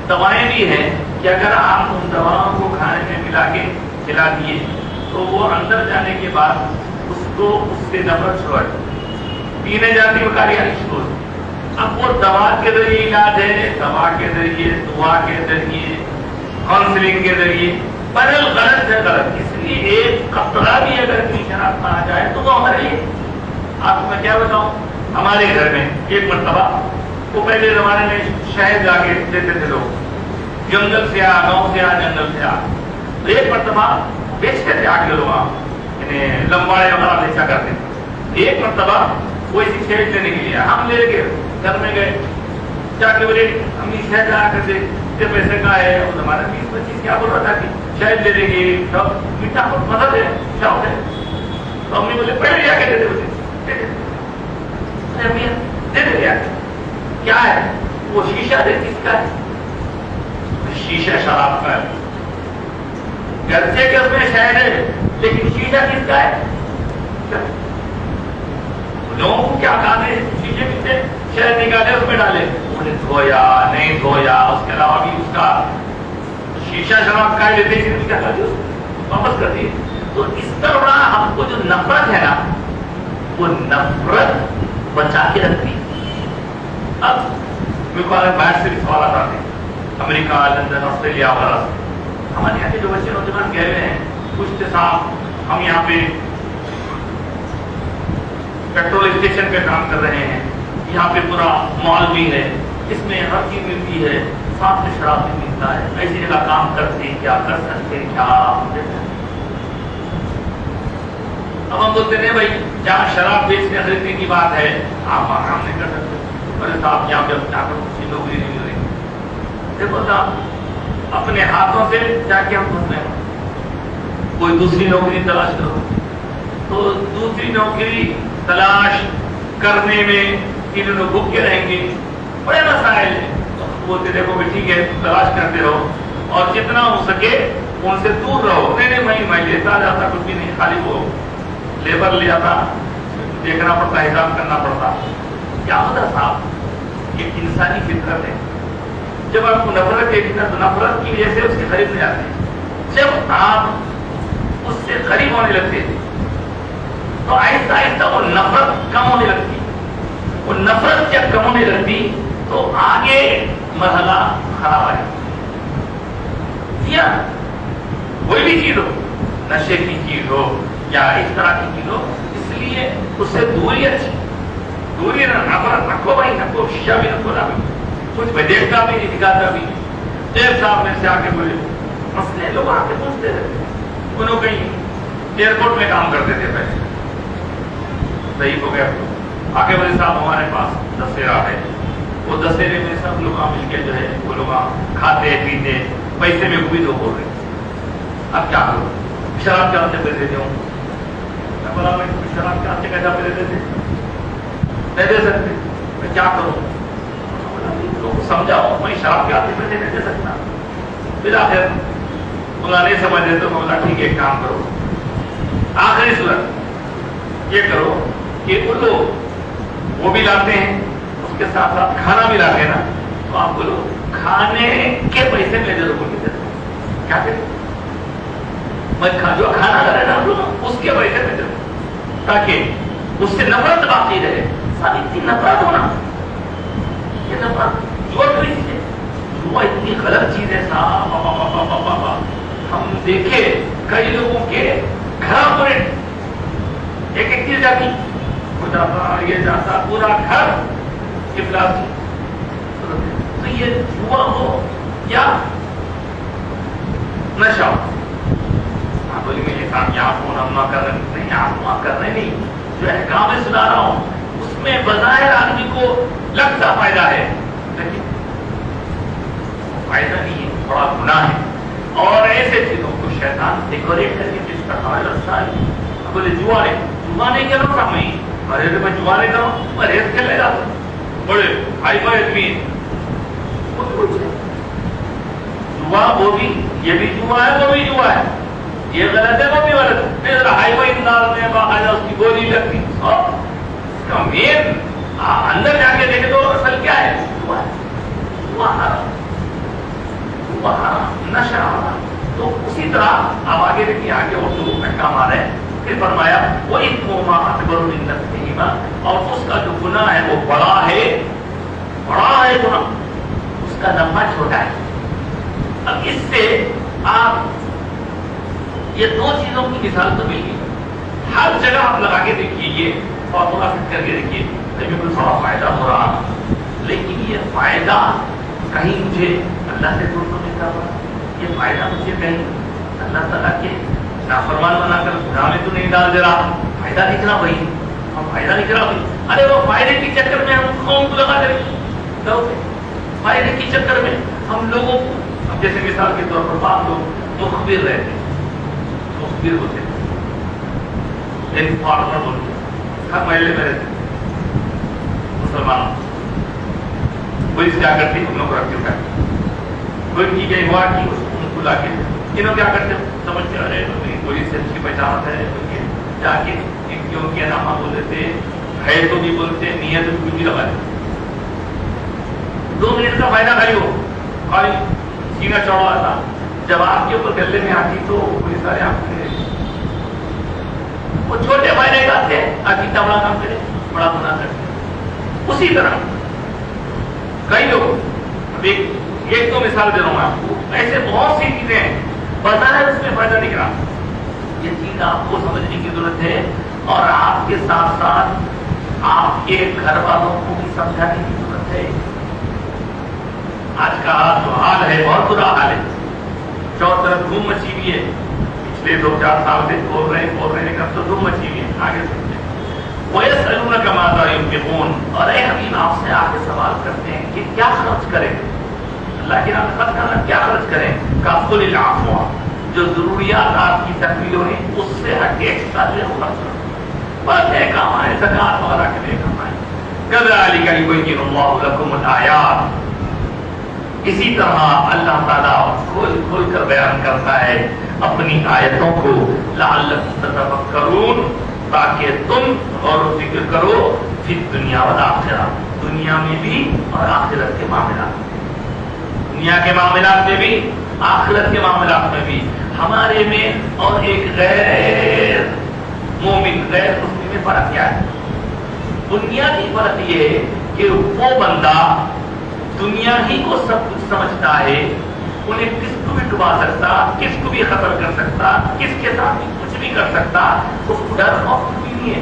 دوائیں بھی ہیں کہ اگر آپ ان دواؤں کو کھانے میں ملا کے کھلا دیے تو وہ اندر جانے کے بعد اس کو اس سے نفرت چھوڑ پینے جاتی وہ کاریاں شروع. اب وہ دوا کے ذریعے علاج ہے، دوا کے ذریعے، دعا کے ذریعے، کاؤنسلنگ کے ذریعے، پر غلط ہے غلط. اس لیے ایک قطرہ بھی اگر کوئی شراب نہ آ جائے تو وہ ہمارے لیے. آپ کو میں کیا بتاؤں، ہمارے گھر میں ایک مرتبہ وہ پہلے زمانے میں شہد جا کے دیتے تھے لوگ، جنگل سے آ، گاؤں سے آ، جنگل سے آ. تو ایک مرتبہ بیچتے تھے آ کے لوگ، یعنی لمباڑے وغیرہ بیچا کرتے تھے. ایک مرتبہ وہ اسی شہد لینے کے لیے ہم لے کے گھر میں گئے، جا کے بولے ہم یہ شہد لا کر دے پیسے کا ہے. اور ہمارا 20-25 کیا بول رہا تھا کہ شہد لے لیں گے، میٹھا بہت مزہ ہے شوق ہے. تو ہم نے بولے پہلے جا کے دے دے دے. کیا ہے وہ شیشہ دے کس کا ہے؟ شیشہ شراب کا ہے. گرچہ کہ اس میں شہد ہے لیکن شیشہ کس کا ہے؟ لوگوں کو کیا کہا دے شیشے میں سے شہد نکالے اس میں ڈالے، انہیں دھویا نہیں دھویا، اس کے علاوہ بھی اس کا شیشہ شراب کا لیتے ہیں کیا کر دی واپس کر دیے. تو اس طرح ہم کو جو نفرت ہے نا وہ نفرت بچا کے رکھتی. اب میرے کو باہر سے بھی سوالات آتے ہیں، امریکہ، لندن، آسٹریلیا وغیرہ سے. ہمارے یہاں کے جو بچے نوجوان گئے ہوئے ہیں پوچھتے صاحب ہم یہاں پہ پیٹرول اسٹیشن پہ کام کر رہے ہیں، یہاں پہ پورا مال بھی ہے، اس میں ہر چیز ملتی ہے، ساتھ میں شراب بھی ملتا ہے، ایسی جگہ کام کرتے کیا کر سکتے کیا. اب ہم بولتے ہیں بھائی جہاں شراب بیچنے خریدنے کی بات ہے آپ وہاں کام نہیں کر سکتے. بولے صاحب یہاں پہ جا کر کسی نوکری نہیں مل رہی. دیکھو صاحب اپنے ہاتھوں سے جا کے ہم پھنس رہے ہیں، کوئی دوسری نوکری تلاش کرو. تو دوسری نوکری تلاش کرنے میں ان لوگ بھوک کے رہیں گے، بڑے مسائل ہیں. بولتے دیکھو کہ ٹھیک ہے تلاش کرتے رہو اور جتنا ہو سکے ان سے دور رہو. نہیں میں لیتا جاتا کچھ بھی نہیں، خالی وہ لیبر لے آتا، دیکھنا پڑتا، حساب کرنا پڑتا. کیا ہوتا صاحب یہ انسانی فطرت ہے. جب آپ کو نفرت دیکھیں نا تو نفرت کی وجہ سے اس کے قریب نہیں آتے. جب آپ اس سے قریب ہونے لگتے تو آہستہ آہستہ وہ نفرت کم ہونے لگتی. وہ نفرت جب کم ہونے لگتی تو آگے مرحلہ خراب آئے. کوئی بھی چیز ہو، نشے کی چیز ہو یا اس طرح کی چیز ہو، اس لیے اس سے دوری اچھی. دوری نہ نکو بھائی، نکو شیشہ بھی نکو نہ بھی کچھ میں دیکھتا بھی نہیں دکھاتا بھی. ایک صاحب میں سے آ کے بولے مسئلے لوگ آ کے پوچھتے رہتے. انہوں کہیں ایئرپورٹ میں کام کرتے تھے پہلے، صحیح ہو گیا. آگے بولے صاحب ہمارے پاس دسہرہ ہے، وہ دسہرے میں سب لوگ مل کے جو ہے وہ لوگ کھاتے پیتے پیسے میں کوئی دو ہو رہے. اب کیا کرو؟ شراب کے ہاتھ سے پیسے دوں. شراب کے ہاتھ سے کیسا پیسے دیتے؟ نہیں دے سکتے. میں کیا کروں؟ سمجھاؤ میں شراب کے ہاتھ سے پیسے نہیں دے سکتا. پھر آخر بولا نہیں سمجھ رہے تو میں بولا ٹھیک ہے ایک کام کرو، آخری صورت یہ کرو کہ وہ لوگ وہ بھی لاتے ہیں اس کے ساتھ ساتھ کھانا بھی لاتے ہیں نا، تو آپ بولو کھانے کے پیسے میں دے دو. کیا کریں؟ میں جو کھانا کھا رہا ہوں اس کے پیسے میں دے دو تاکہ اس سے نفرت باقی رہے. ساری اتنی نفرت ہونا، یہ نفرت جو اتنی غلط چیز ہے صاحب. ہم دیکھے کئی لوگوں کے گھر پورے ایک ایک چیز جاتی، وہ جاتا یہ جاتا پورا گھر افلاس. تو یہ جوا ہو یا نشہ ہو. آپ بولیں گے یہ کامیاب ہونا ہم کر رہے نہیں، آپ کر رہے نہیں. جو احکام میں سنا رہا ہوں اس میں بظاہر آدمی کو لگتا فائدہ ہے، لیکن فائدہ نہیں ہے، بڑا گناہ ہے. اور ایسے چیزوں کو شیطان ڈیکوریٹ کر کے جس کا حال رکھتا ہے. بولے جوا نہیں کر رہا میں جوا نہیں کروں، پرہیز کر لے گا. بڑے ہائی فائی آدمی جوا، وہ بھی یہ بھی جوا ہے وہ بھی جوا ہے، یہ غلط ہے وہ بھی غلط ہے. ہائی فائی انداز میں باقاعدہ اس کی گولی لگتی. اس کا مین اندر جا کے دیکھے تو اصل کیا ہے؟ نشہ. تو اسی طرح اب آگے دیکھیے، آگے اردو میں کام آ رہے ہیں. پھر فرمایا وہ اتنا اکبر من نفسہما، اور اس کا جو گناہ ہے وہ بڑا ہے گناہ، اس کا نفع چھوٹا ہے. اب اس سے آپ یہ دو چیزوں کی مثال تو مل گئی. ہر جگہ آپ لگا کے دیکھیے، یہ فارمولا فٹ کر کے دیکھیے، کوئی تھوڑا فائدہ ہو رہا، لیکن یہ فائدہ کہیں مجھے اللہ سے دور تو نہیں کر رہا. یہ فائدہ مجھے کہیں اللہ تعالیٰ کے نافرمان بنا کر گناہ میں تو نہیں ڈال دے رہا. فائدہ دکھ رہا بھائی، ہم فائدہ دکھ رہا بھائی. ارے وہ فائدے کے چکر میں ہم قوم کو لگا دیں گے. فائدے کے چکر میں ہم لوگوں کو، اب جیسے مثال کے طور پر بعض لوگ مخبر رہتے، مخبر ہوتے، انفارمر بولتے، ہر محلے میں رہتے مسلمان. پولیس کیا کرتی؟ ہم لوگ کو رکھتے ہوئے کوئی ٹھیک ہے ہوا کہ ان کو لا کے انہوں کیا کرتے سمجھتے رہے پولیس سے اس کی پہچان ہے، جا کے کیوں کیا نامہ بول دیتے ہے تو بھی بولتے، نیت بھی بھی لگا دیتے. 2 منٹ کا فائدہ خالی ہو، خالی سینہ چڑھا تھا. جب آپ کے اوپر گلے میں آتی تو پولیس والے آپ کے وہ چھوٹے فائدے کا تھے، عقیدہ بڑا کام کرے، بڑا گناہ کرتے. اسی طرح کئی لوگ، ایک تو مثال دے رہا ہوں آپ کو، ایسے بہت سی چیزیں ہیں بظاہر اس میں فائدہ نکلا. یہ چیز آپ کو سمجھنے کی ضرورت ہے، اور آپ کے ساتھ ساتھ آپ کے گھر والوں کو بھی سمجھانے کی ضرورت ہے. آج کا جو حال ہے بہت برا حال ہے، چاروں طرف دھوم مچی ہوئی ہے. پچھلے 2-4 سال سے بول رہے ہیں لیکن اب تو دھوم مچی ہوئی ہے. آگے سمجھیں. وَيَسْأَلُونَكَ مَاذَا يُنْفِقُونَ، اور اے حبیب آپ سے آ کے سوال کرتے ہیں کہ کیا خرچ کریں. اللہ کے نام خرچ کرنا، کیا خرچ کریں؟ قُلِ الْعَفْوَ، جو ضروریات آپ کی تکمیل ہو رہی اس سے ہٹ کے ایکسٹرا جو خرچ کرو، بس ہے کام آئے زکات وغیرہ کے لیے کام آئے. كَذَلِكَ يُبَيِّنُ اللَّهُ لَكُمُ الْآيَاتِ، اسی طرح اللہ تعالیٰ کھول کھول کر بیان کرتا ہے اپنی آیتوں کو، لعلکم تتفکرون، تاکہ تم غور و فکر کرو، فی الدنیا والآخرہ، دنیا میں بھی اور آخرت کے معاملات. دنیا کے معاملات میں بھی آخرت کے معاملات میں بھی ہمارے میں اور ایک غیر مومن غیر مسلم میں فرق کیا ہے؟ بنیادی فرق یہ ہے کہ وہ بندہ دنیا ہی کو سب کچھ سمجھتا ہے، انہیں کس کو بھی ڈبا سکتا، کس کو بھی ختم کر سکتا، کس کے ساتھ بھی کچھ بھی کر سکتا، اس کو ڈر خوف بھی نہیں ہے۔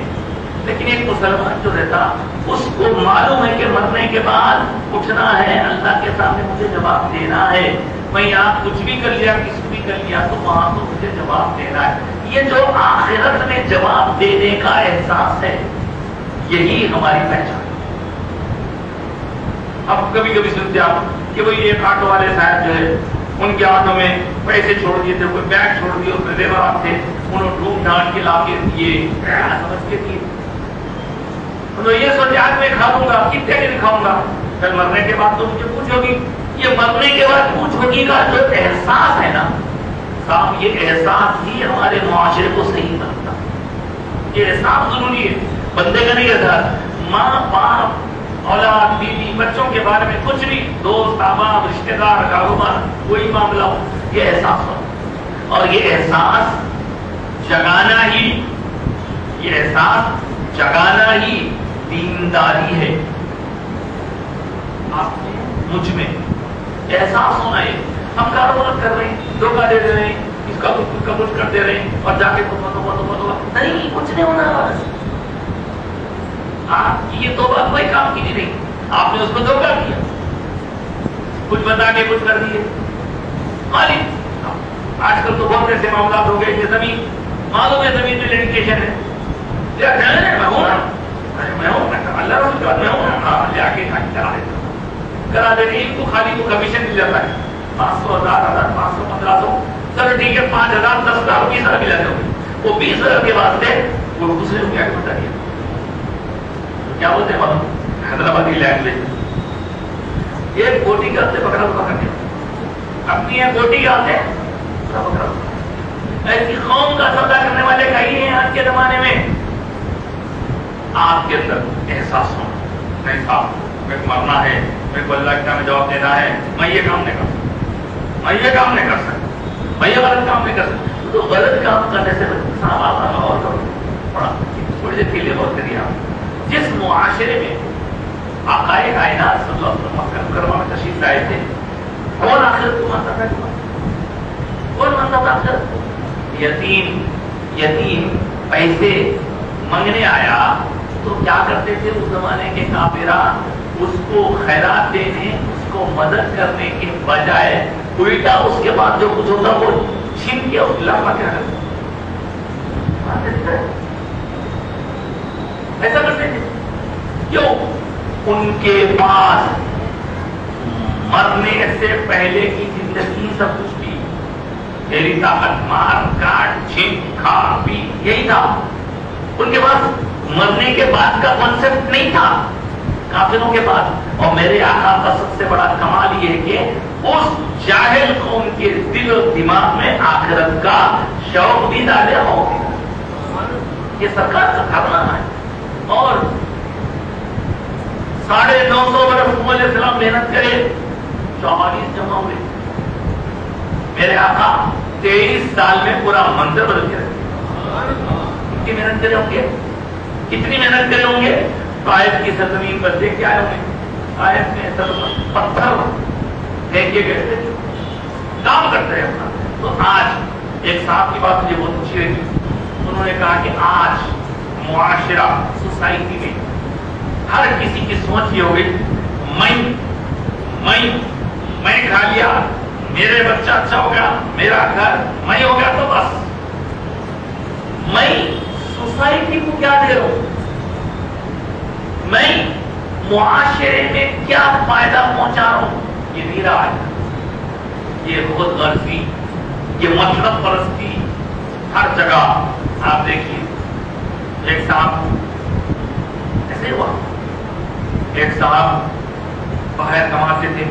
لیکن ایک مسلمان جو رہتا اس کو معلوم ہے کہ مرنے کے بعد اٹھنا ہے، اللہ کے سامنے مجھے جواب دینا ہے، میں یہاں کچھ بھی کر لیا کس کو بھی کر لیا تو وہاں تو مجھے جواب دینا ہے۔ یہ جو آخرت میں جواب دینے کا احساس ہے یہی ہماری پہچان۔ اب کبھی کبھی سنتے آپ کہ بھئی ایک آٹو والے صاحب جو ہے ان کے آٹو میں پیسے چھوڑ دیے تھے، کوئی بیگ چھوڑ دیے، اس میں لیبر آپ تھے، انہوں نے ڈھونڈ ڈھانڈ کے لا کے دیے، سمجھ کے دیے۔ انہوں نے یہ سوچا آج میں کھا لوں گا، کتنے دن کھاؤں گا، پھر مرنے کے بعد تو مجھے پوچھ ہوگی۔ یہ مرنے کے بعد پوچھ ہوگی کا جو احساس ہے نا صاحب، یہ احساس ہی ہمارے معاشرے کو صحیح بنتا۔ یہ احساس ضروری ہے، بندے کا نہیں احساس۔ ماں باپ اولاد بیوی بچوں کے بارے میں کچھ بھی، دوست احباب رشتہ دار کاروبار کوئی معاملہ ہو، یہ احساس ہو، اور یہ احساس جگانا ہی، یہ احساس جگانا ہی دینداری ہے۔ آپ میں مجھ میں احساس ہونا ہے، ہم کاروبار کر رہے ہیں، دھوکہ دے رہے ہیں، اس کا کچھ کر دے رہے ہیں، اور جا کے نہیں کچھ نہیں ہونا۔ آپ کی یہ توبہ کوئی کام کی نہیں، آپ نے اس کو دھوکہ کیا، کچھ بتا کے کچھ کر دیے۔ آج کل تو بہت ایسے معاملات ہو گئے کہ زمین معلوم ہے زمین میں لینڈیکیشن ہے، میں ہوں اللہ رسول کے بعد میں ہوں، ہاں لے آ کے کرا دیتے ان کو، خالی کو کمیشن مل جاتا ہے 500 1000 500 1500، چلو ٹھیک ہے 5000 10,000 20,000 مل جاتے ہوں، وہ 20,000 کے واسطے وہ دوسرے کو کیا بتا دیا، کیا بولتے ہیں معلوم حیدرآبادی لینگویج، ایک گوٹی کے ہاتھ سے پکڑا ہوا کر کے اپنی ایک گوٹی کے ہاتھ سے پکڑا ہوا، ایسی قوم کا سودا کرنے والے کہیں ہیں آج کے زمانے میں۔ آپ کے اندر احساس ہو نہیں صاحب میں مرنا ہے، میرے کو اللہ کے سامنے جواب دینا ہے، میں یہ کام نہیں کر سکتا، میں یہ کام نہیں کر سکتا، میں یہ غلط کام نہیں کر سکتا، تو غلط کام کرنے سے صاحب آپ اور کرو تھوڑا تھوڑی دیر کے لیے غور کریے۔ آپ جس معاشرے میں آقا کائنات صلی اللہ علیہ وسلم مکہ مکرمہ میں تشریف لائے تھے، کون آخرت کو مانتا تھا؟ کون مانتا تھا آخرت کو؟ یتیم پیسے منگنے آیا تو کیا کرتے تھے اس زمانے کے کافران؟ اس کو خیرات دینے، اس کو مدد کرنے کے بجائے الٹا اس کے بعد جو کچھ ہوتا وہ چھین کے اس علاقہ کیا کرتے ایسا کرتے تھے۔ کیوں؟ ان کے پاس مرنے سے پہلے کی زندگی سب کچھ تھی، میری طاقت مار کاٹ چھین کھا پی یہی تھا، ان کے پاس مرنے کے بعد کا کانسیپٹ نہیں تھا کافروں کے پاس۔ اور میرے آقا کا سب سے بڑا کمال یہ ہے کہ اس جاہل قوم کے دل و دماغ میں آخرت کا شوق بھی ڈالے ہو، یہ سرکار کا کارنامہ ہے۔ اور 950 برس محمد علیہ السلام محنت کرے، 44 جمع ہوئے، میرے آقا 23 سال میں پورا منظر بدل کے رکھے۔ محنت کرے ہوں گے، کتنی محنت کرے ہوں گے؟ طائف کی سرزمین پر دیکھ کے آئے ہوں گے، طائف میں پتھر پھینکے گئے تھے، کام کرتے ہیں اپنا۔ تو آج ایک صاحب کی بات مجھے بہت اچھی لگی، انہوں نے کہا کہ آج معاشرہ سوسائٹی میں ہر کسی کی سوچ یہ ہوگی میں کھا لیا، میرے بچہ اچھا ہو گیا، میرا گھر میں ہو گیا تو بس، میں سوسائٹی کو کیا دے رہا ہوں، میں معاشرے میں کیا فائدہ پہنچا رہا ہوں، یہ نہیں رہا ہے۔ یہ خود غرضی، یہ مطلب پرستی ہر جگہ آپ دیکھیے۔ ایک صاحب ایسے ہوا، ایک صاحب باہر کماتے تھے،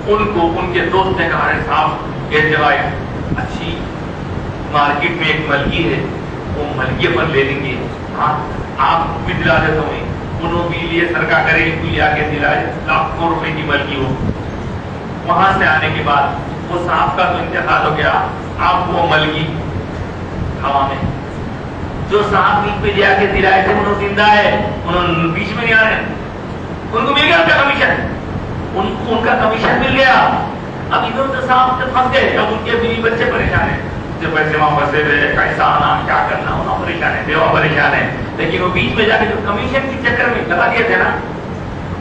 ان کو ان کے دوست نے کہا صاحب ایک جگہ اچھی مارکیٹ میں ایک ملگی ہے، وہ ملگے پر لے لیں گے، ہاں آپ بھی دلا دیتا ہوں، انہوں بھی لیے سرکا کرے لے آ کے دلائے، لاکھوں روپے کی ملگی ہو۔ وہاں سے آنے کے بعد وہ صاحب کا تو انتقال ہو گیا، آپ وہ مل گئی ہوا میں. جو صاحب بیچ پہ جا کے دلائے تھے انہوں زندہ ہے، انہوں بیچ میں نہیں آ رہے، ان کو مل گیا ان کا کمیشن، ان کا کمیشن مل گیا. اب ادھر تو صاحب سے پھنس گئے، اب ان کے بیوی بچے پریشان ہیں، جو پیسے وہاں پھنسے ہوئے، کیسا آنا کیا کرنا، وہاں پریشان ہے، بیوہ پریشان ہے. لیکن وہ بیچ میں جا کے جو کمیشن کے چکر میں لگا دیے تھے نا،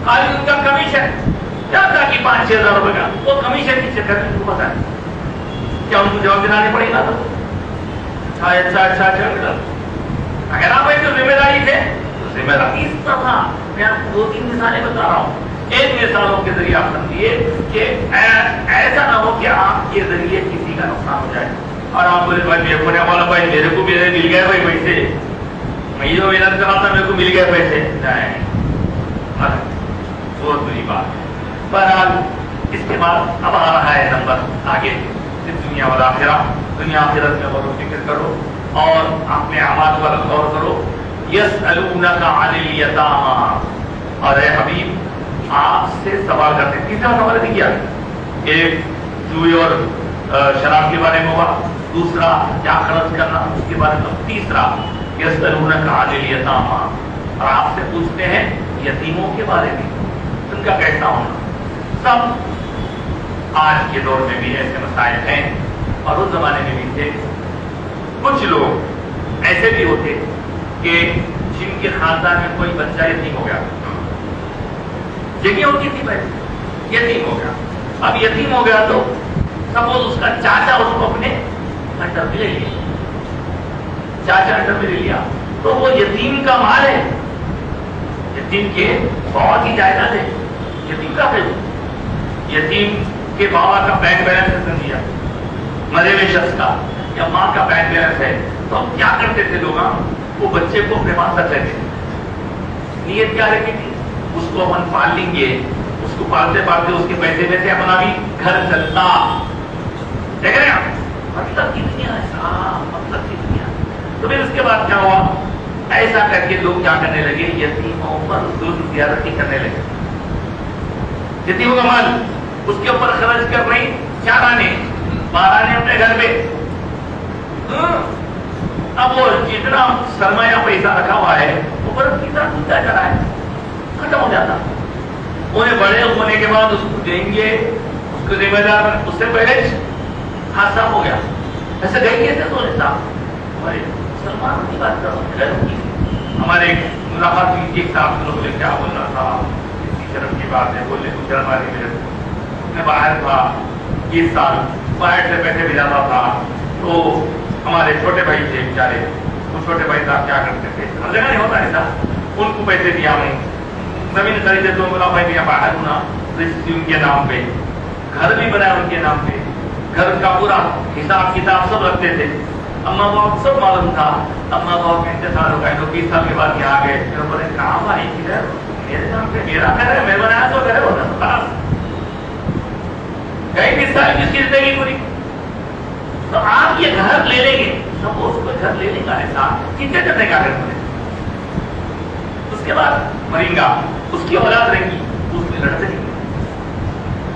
خالی ان کا کمیشن کیا تھا کہ 5-6 ہزار روپے کا، وہ کمیشن کے چکر میں ان کو پتا ہے کیا ان کو جواب دلانے پڑے گا. تو اچھا اگر آپ ایک ذمہ داری تھے تو ذمہ داری اس طرح تھا. میں آپ کو 2-3 مثالیں بتا رہا ہوں. ایک مثالوں کے ذریعے آپ سمجھیے کہ ایسا نہ ہو کہ آپ کے ذریعے کسی کا نقصان ہو جائے اور آپ بولے بھائی میرے کو نہیں والا، بھائی میرے کو میرے مل گئے بھائی پیسے، میں جو محنت کر رہا تھا میرے کو مل گئے پیسے. بہت بری بات ہے. بہرحال اس کے بعد اب آ رہا ہے نمبر آگے، دنیا والا آخرہ. دنیا آخرت میں غور و فکر کرو اور اپنے اعمال پر غور کرو. یسألونک عن الیتامی، اور اے حبیب آپ سے سوال کرتے ہیں. تیسرا سوال نہیں کیا، ایک جوئے اور شراب کے بارے میں ہوا، دوسرا کیا خرچ کرنا اس کے بارے میں، تیسرا یسألونک عن الیتامی، اور آپ سے پوچھتے ہیں یتیموں کے بارے میں، ان کا کیسا ہونا. سب آج کے دور میں بھی ایسے مسائل ہیں اور اس زمانے میں بھی تھے. کچھ لوگ ایسے بھی ہوتے کہ جن کے خاندان میں کوئی بچہ یتیم ہو گیا، جگہ ہوتی تھی بھائی یتیم ہو گیا. اب یتیم ہو گیا تو سپوز اس کا چاچا اس کو اپنے انڈر میں لے لیا، چاچا انڈر میں لے لیا تو وہ یتیم کا مال ہے، یتیم کے بہت ہی جائیداد ہے. یتیم کا ہے، یتیم کے بابا کا بینک بیلنس کر دیا، مرے ہوئے شخص کا یا ماں کا بینک بیلنس ہے. تو ہم کیا کرتے تھے لوگ، وہ بچے کو اپنے پاس رکھ لیتے تھے. نیت کیا رکھی تھی، اس کو اپن پال لیں گے، اس کو پالتے پالتے اس کے پیسے میں سے اپنا بھی گھر چلتا. دیکھ رہے ہیں مطلب کی دنیا ہے، مطلب کی دنیا. تو پھر اس کے بعد کیا ہوا، ایسا کر کے لوگ کیا کرنے لگے، یتیموں پر ظلم زیادتی کرنے لگے. یتیموں کا مال اس کے اوپر خرچ کر رہی 4 آنے 12 آنے اپنے گھر پہ. اب وہ جتنا سرمایہ پیسہ رکھا ہوا ہے وہ برف کی طرح ٹوٹتا جا رہا ہے، ختم ہو جاتا. انہیں بڑے ہونے کے بعد اس کو دیں گے، اس کو ذمہ دار، اس سے پہلے حادثہ ہو گیا. ایسے گئے کیسے سوچے صاحب، ہمارے مسلمان کی بات کرو، ہمارے ملاقات ہوئی ایک صاحب سے لوگ کیا بول رہا تھا، شرم کی بات ہے، بولے تو شرم آ رہی ہے. میں باہر تھا 20 سال، باہر سے پیسے بھیجاتا تھا. تو ہمارے چھوٹے بھائی تھے بیچارے، وہ چھوٹے بھائی صاحب کیا کرتے تھے، ہر جگہ نہیں ہوتا ایسا، ان کو پیسے دیا میں زمین خریدے تو بولا بھائی میں باہر ہوں نا، رجسٹری ان کے نام پہ، گھر بھی بنایا ان کے نام پہ، گھر کا پورا حساب کتاب سب رکھتے تھے. اما باپ سب معلوم تھا. اما باپ کا انتقال ہو گئے تو 20 سال کے بعد یہاں آ گئے. پھر بولے کہاں بھائی کدھر، میرے نام پہ میرا گھر ہے، میں بنایا تو گھر ہوتا خلاص. کئی 20 سال کی زندگی پوری. تو آپ یہ گھر لے لیں گے، سب اس کو گھر لے لے گا ایسا کتنے کرنے کا گھر بنے. اس کے بعد مریں گا، اس کی اولاد رہیں گی، اس میں لڑتے رہیں گے.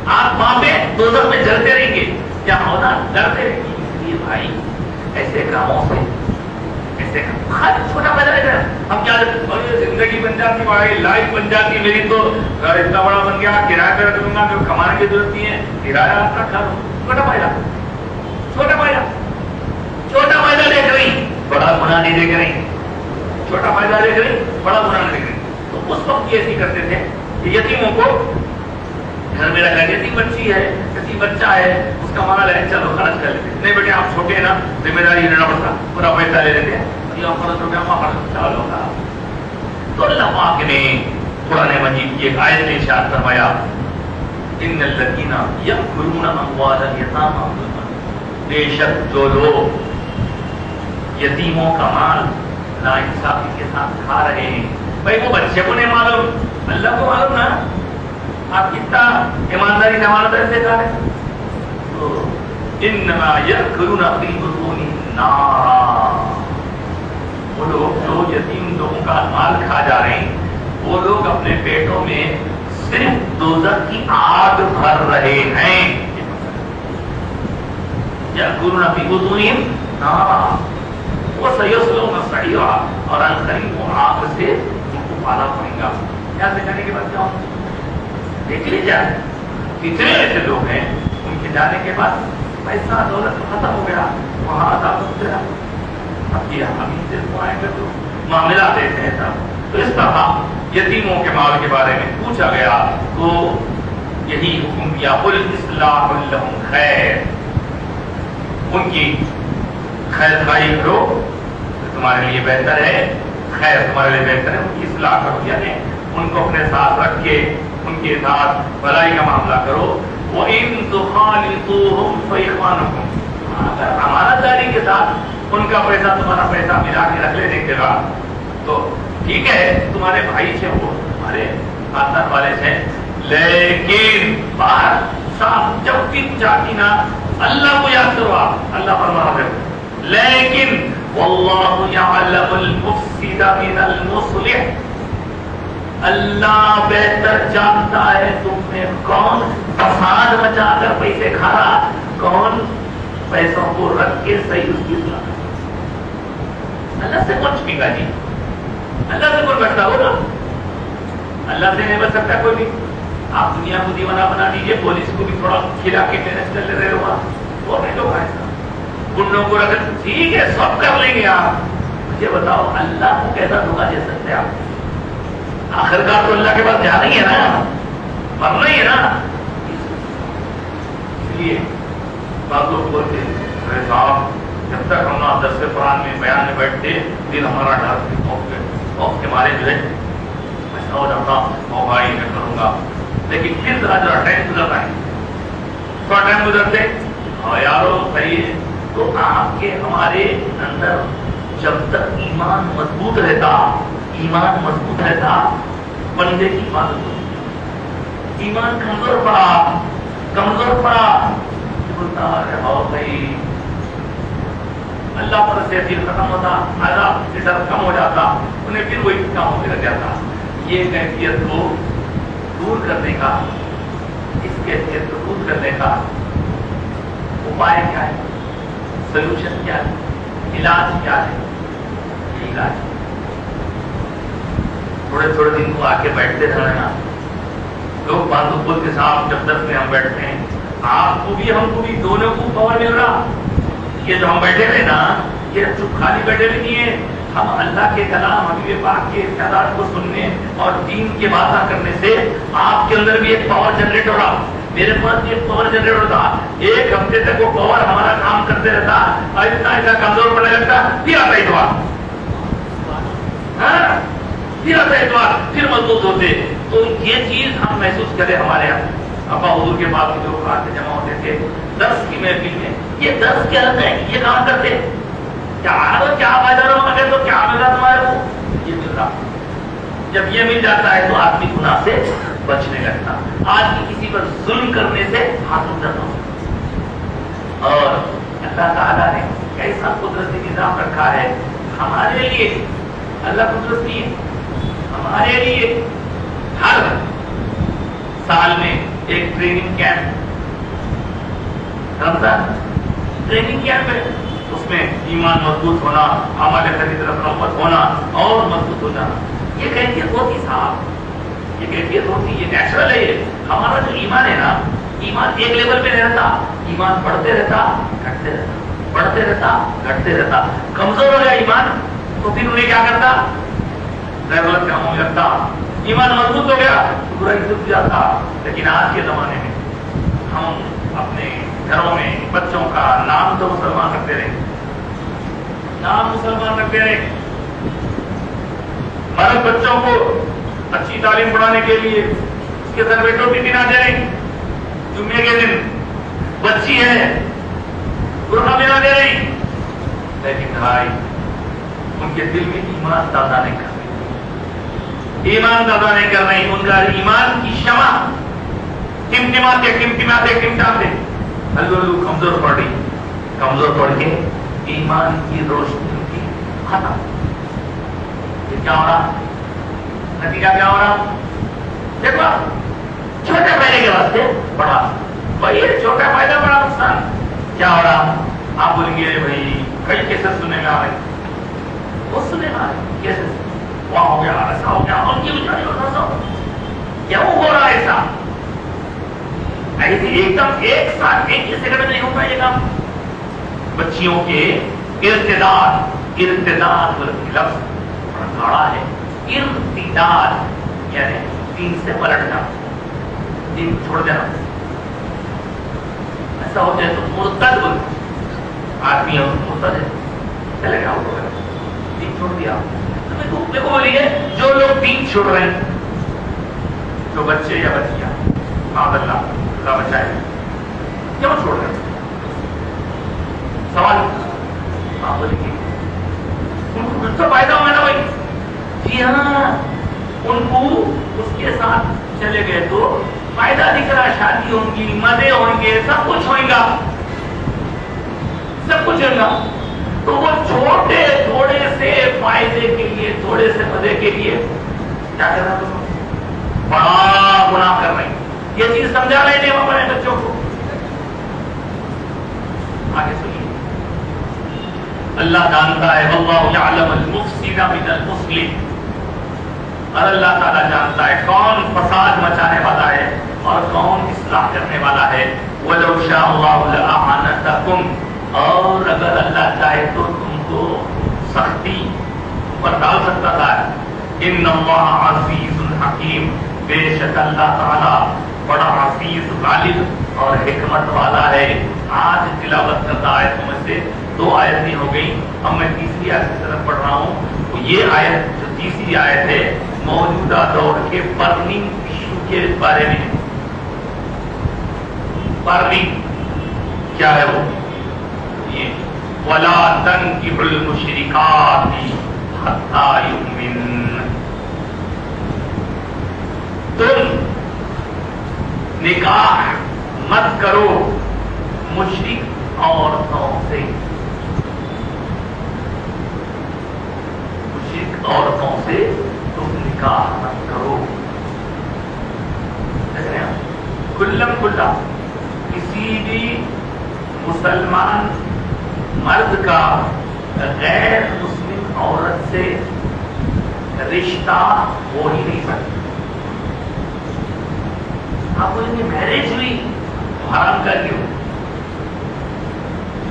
آپ وہاں پہ دوزخ میں جلتے رہیں گے، کیا اولاد لڑتے رہیں گے. اس لیے بھائی ایسے کاموں سے، ایسے چھوٹا پیدا ہے، ہم کیا زندگی بن جاتی بھائی، لائف بن جاتی میری، تو گھر اتنا بڑا بن گیا، کرایہ پہ رکھ لوں گا، جو کمانے کی ضرورت نہیں ہے، کرایہ آپ کا کھا لو. چھوٹا پیدا، چھوٹا پیدا، چھوٹا پیدا دیکھ رہی، بڑا گناہ نہیں دیکھ رہی. چھوٹا فائدہ دیکھ رہی، بڑا گناہ نہیں دیکھ رہی. تو اس وقت یہ ایسی کرتے تھے کہ یتیموں کو گھر میں رکھا، یتیم بچی ہے، یتیم بچہ ہے، اس کا مال ہے، چلو خرچ کر لیتے. نہیں بیٹے آپ چھوٹے ہیں نا، ذمہ داری لینا پڑتا، پورا پیسہ لے لیتے ہیں، خرچ ہو گیا چلو گا. تو اللہ پاک نے قرآن مجید کی ایک آیت میں ارشاد فرمایا، ان الذین یأکلون اموال الیتامی ظلما، بے شک جو لوگ یتیموں کا مال ناانصافی کے ساتھ کھا رہے ہیں. بھائی وہ بچے کو نہیں معلوم، اللہ کو معلوم نا. آپ کتنا ایمانداری سے ہمارا پیسے کھا رہے ہیں. تو انما یأکلون فی بطونہم نارا، وہ لوگ جو یتیم لوگوں کا مال کھا جا رہے ہیں، وہ لوگ اپنے پیٹوں میں صرف دوزخ کی آگ بھر رہے ہیں. یأکلون فی بطونہم نارا وسیصلون سعیرا، اور عنقریب وہ آگ سے ان کو پالا پڑے گا. کیا سے جانے کے بعد کیا ہوگا دیکھ لیجیے. کتنے ایسے لوگ ہیں ان کے جانے کے بعد پیسہ دولت ختم ہو گیا، وہاں عذاب ہوتا ہے. اب یہ ہم ہی سے آئیں گے تو معاملات ایسے ہیں سب. تو اس طرح یتیموں کے مال کے بارے میں پوچھا گیا تو یہی حکم دیا قل اصلاح لہم خیر، ان کی خیر خواہی کرو تمہارے لیے بہتر ہے. خیر تمہارے لیے بہتر ہے، ان کی اصلاح کرو، یعنی ان کو اپنے ساتھ رکھ کے ان کے ساتھ بھلائی کا معاملہ کرو. وَإِن تُخَالِطُوهُمْ فَإِخْوَانُكُمْ، اگر امانت داری کے ساتھ ان کا پیسہ تمہارا پیسہ ملا کے رکھ لینے کے بعد تو ٹھیک ہے، تمہارے بھائی سے وہ تمہارے خاندان والے سے، لیکن باہر صاحب جب بھی چاہتی نا اللہ کو یاد کرو. آپ اللہ فرما رہے ہو، لیکن واللہ یعلم المفسد من المصلح، اللہ بہتر جانتا ہے تم میں کون فساد مچا کر پیسے کھا رہا، کون پیسوں کو رکھ کے صحیح اس کی اصلاح. اللہ سے کون چھپے گا جی؟ اللہ سے کون بچتا ہوگا؟ اللہ سے نہیں بچ سکتا کوئی بھی. آپ دنیا کو دیوانہ بنا دیجیے، پولیس کو بھی تھوڑا کھلا کے ٹینس چل رہے ہو، وہ نہیں لوگ ایسا گنڈوں کو رکھ ٹھیک ہے سب کر لیں گے. آپ مجھے بتاؤ اللہ کو کیسا دھوکہ دے سکتے آپ؟ آخر کار تو اللہ کے پاس جانا ہی ہے نا، مرنا ہی ہے نا. اس لیے بعض لوگ بولتے ہیں صاحب جب تک ہم نہ درس قرآن میں بیان میں بیٹھتے دل ہمارا ڈر خوف کے مارے جو ہے ایسا ہو جاتا او بھائی میں کروں گا. لیکن پھر ذرا ٹائم گزرتا ہے، تھوڑا ٹائم گزرتے اور یارو صحیح ہے تو آپ کے ہمارے اندر جب تک ایمان مضبوط رہتا بندے کی عبادت ہوتی. ایمان کمزور پڑا بولتا رہو بھائی اللہ پر سے دل ختم ہوتا، عذاب سے ڈر کم ہو جاتا، انہیں پھر وہی کام ہونے لگ جاتا. یہ کیفیت کو دور کرنے کا، اس کیفیت کو دور کرنے کا اپائے کیا ہے، سلوشن کیا ہے، علاج کیا ہے؟ یہ علاج تھوڑے دن کو آ کے بیٹھتے رہنا. لوگ باتوں بولتے صاحب جب درس میں ہم بیٹھتے ہیں آپ کو بھی ہم کو بھی دونوں کو پاور مل رہا. یہ جو ہم بیٹھے رہے نا یہ چپ خالی بیٹھے ہوئے نہیں ہے، ہم اللہ کے کلام حبیب پاک کے ارشادات کو سننے اور دین کی باتیں کرنے سے آپ کے اندر بھی ایک پاور جنریٹ ہو رہا، میرے پاس بھی ایک پاور جنریٹ ہوتا. ایک ہفتے تک وہ پاور ہمارا کام کرتے رہتا، ایسا کمزور پڑنے لگتا، پھر آتا اتوار، پھر مضبوط ہوتے. تو یہ چیز ہم محسوس کریں. ہمارے یہاں ابا حضور کے بعد جو آتے جمع ہوتے تھے درس کی محفل میں، یہ درس کیا لگتا ہے، یہ کام کرتے کیا فائدہ رہا تو کیا مل رہا تمہارے کو، یہ مل رہا. جب یہ مل جاتا ہے تو آدمی گناہ سے بچنے لگتا، آدمی کسی پر ظلم کرنے سے ہاتھ اٹھاتا ہوں. اور اللہ تعالیٰ نے کیسا قدرتی نظام رکھا ہے ہمارے لیے. اللہ قدرتی ہے ہمارے لیے. ہر سال میں ایک ٹریننگ کیمپ، رمضان ٹریننگ کیمپ ہے، اس میں ایمان مضبوط ہونا، ہمارے خرید رفت ہونا اور مضبوط ہو جانا. یہ کیفیت ہوتی صاحب، یہ کیفیت ہوتی، یہ نیچرل ہے. یہ ہمارا جو ایمان ہے نا، ایمان ایک لیول پہ نہیں رہتا، ایمان بڑھتے رہتا گھٹتے رہتا، بڑھتے رہتا گھٹتے رہتا. کمزور ہو گیا ایمان تو پھر انہیں کیا کرتا، غلط کاموں میں لگتا. ایمان مضبوط ہو گیا تو برائی چھپ جاتا. لیکن آج کے زمانے میں ہم اپنے گھروں میں بچوں کا نام تو مسلمان رکھتے رہے، نام مسلمان رکھتے رہے. ہمارے بچوں کو اچھی تعلیم پڑھانے کے لیے اس کے سر پہ ٹوپی پہنا دے رہے، جمعے کے دن بچی ہے برقع پہنا دے رہی، لیکن بھائی ان کے دل میں ایمان تازہ نہیں کر رہی، ایمان تازہ نہیں کر رہی. ان کا ایمان کی شمع ٹمٹماتے ہلو کمزور پڑ رہی، کمزور پڑ کے ایمان کی روشنی کی ختم. یہ کیا ہو رہا، نتیجہ کیا ہو رہا؟ دیکھو چھوٹے فائدے کے واسطے بڑا، بھائی یہ چھوٹا فائدہ بڑا نقصان کیا ہو رہا؟ آپ بولیں گے بھائی کئی کیسز سنے گا بھائی، وہ سنے گا کیسز، وہاں ہو گیا ایسا ہو گیا، ان کی بچاری ہوتا سو کیا وہ ہو رہا ہے ایسا؟ ایسے ایک دم ایک ساتھ ایک ہی سیکنڈ میں نہیں ہوتا یہ کام. بچیوں کے ارتداد لفظ گاڑا ہے. ارتداد یعنی دین سے پلٹنا، دین چھوڑ دینا. ایسا ہو جائے تو مرتد بولتے آدمی ہے، مرتد ہے، چلے گا وہ دین چھوڑ دیا. میرے کو بولیے جو لوگ دین چھوڑ رہے ہیں، جو بچے یا بچیاں اللہ بچائے کیوں چھوڑ رہے ہیں؟ سوال آپ بولیں گے ان کو کچھ تو فائدہ ہوگا نا بھائی. جی ہاں، ان کو اس کے ساتھ چلے گئے تو فائدہ دکھ رہا، شادی ہوں گی، مزے ہوں گے، سب کچھ ہوگا، سب کچھ ہوگا. تو وہ چھوٹے تھوڑے سے فائدے کے لیے، تھوڑے سے مزے کے لیے کیا کر رہا تم؟ بڑا گناہ کر رہے ہیں. یہ چیز سمجھا رہے تھے اپنے بچوں کو. آگے سنیے، اللہ جانتا ہے واللہ یعلم المفسد من المصلح، اور اللہ تعالیٰ جانتا ہے کون فساد مچانے والا ہے اور کون اصلاح کرنے والا ہے. وَلَوْ شَاءَ اللَّهُ لَأَعَانَتَكُمْ، اور اگر اللہ چاہے تو تم کو سختی پر ڈال سکتا تھا. إِنَّ اللَّهَ عَزِيزٌ حَكِيمٌ، بے شک اللہ تعالیٰ بڑا عزیز، غالب اور حکمت والا ہے. آج تلاوت کرتا آیتوں میں سے 2 آیتیں ہو گئی. اب میں تیسری آیت کی طرف پڑھ رہا ہوں. تو یہ آیت جو تیسری آیت ہے موجودہ دور کے برننگ ایشو کے بارے میں. برننگ کیا ہے وہ؟ یہ وَلَا تَنكِحُوا الْمُشْرِكَاتِ حَتَّى يُؤْمِنَّ، تم نکاح مت کرو مشرک عورتوں سے، مشرک عورتوں سے تم نکاح مت کرو. کلم کلا کسی بھی مسلمان مرد کا غیر مسلم عورت سے رشتہ ہو ہی نہیں سکتا. آپ بولیں گے میرج ہوئی تو حرام کر لیے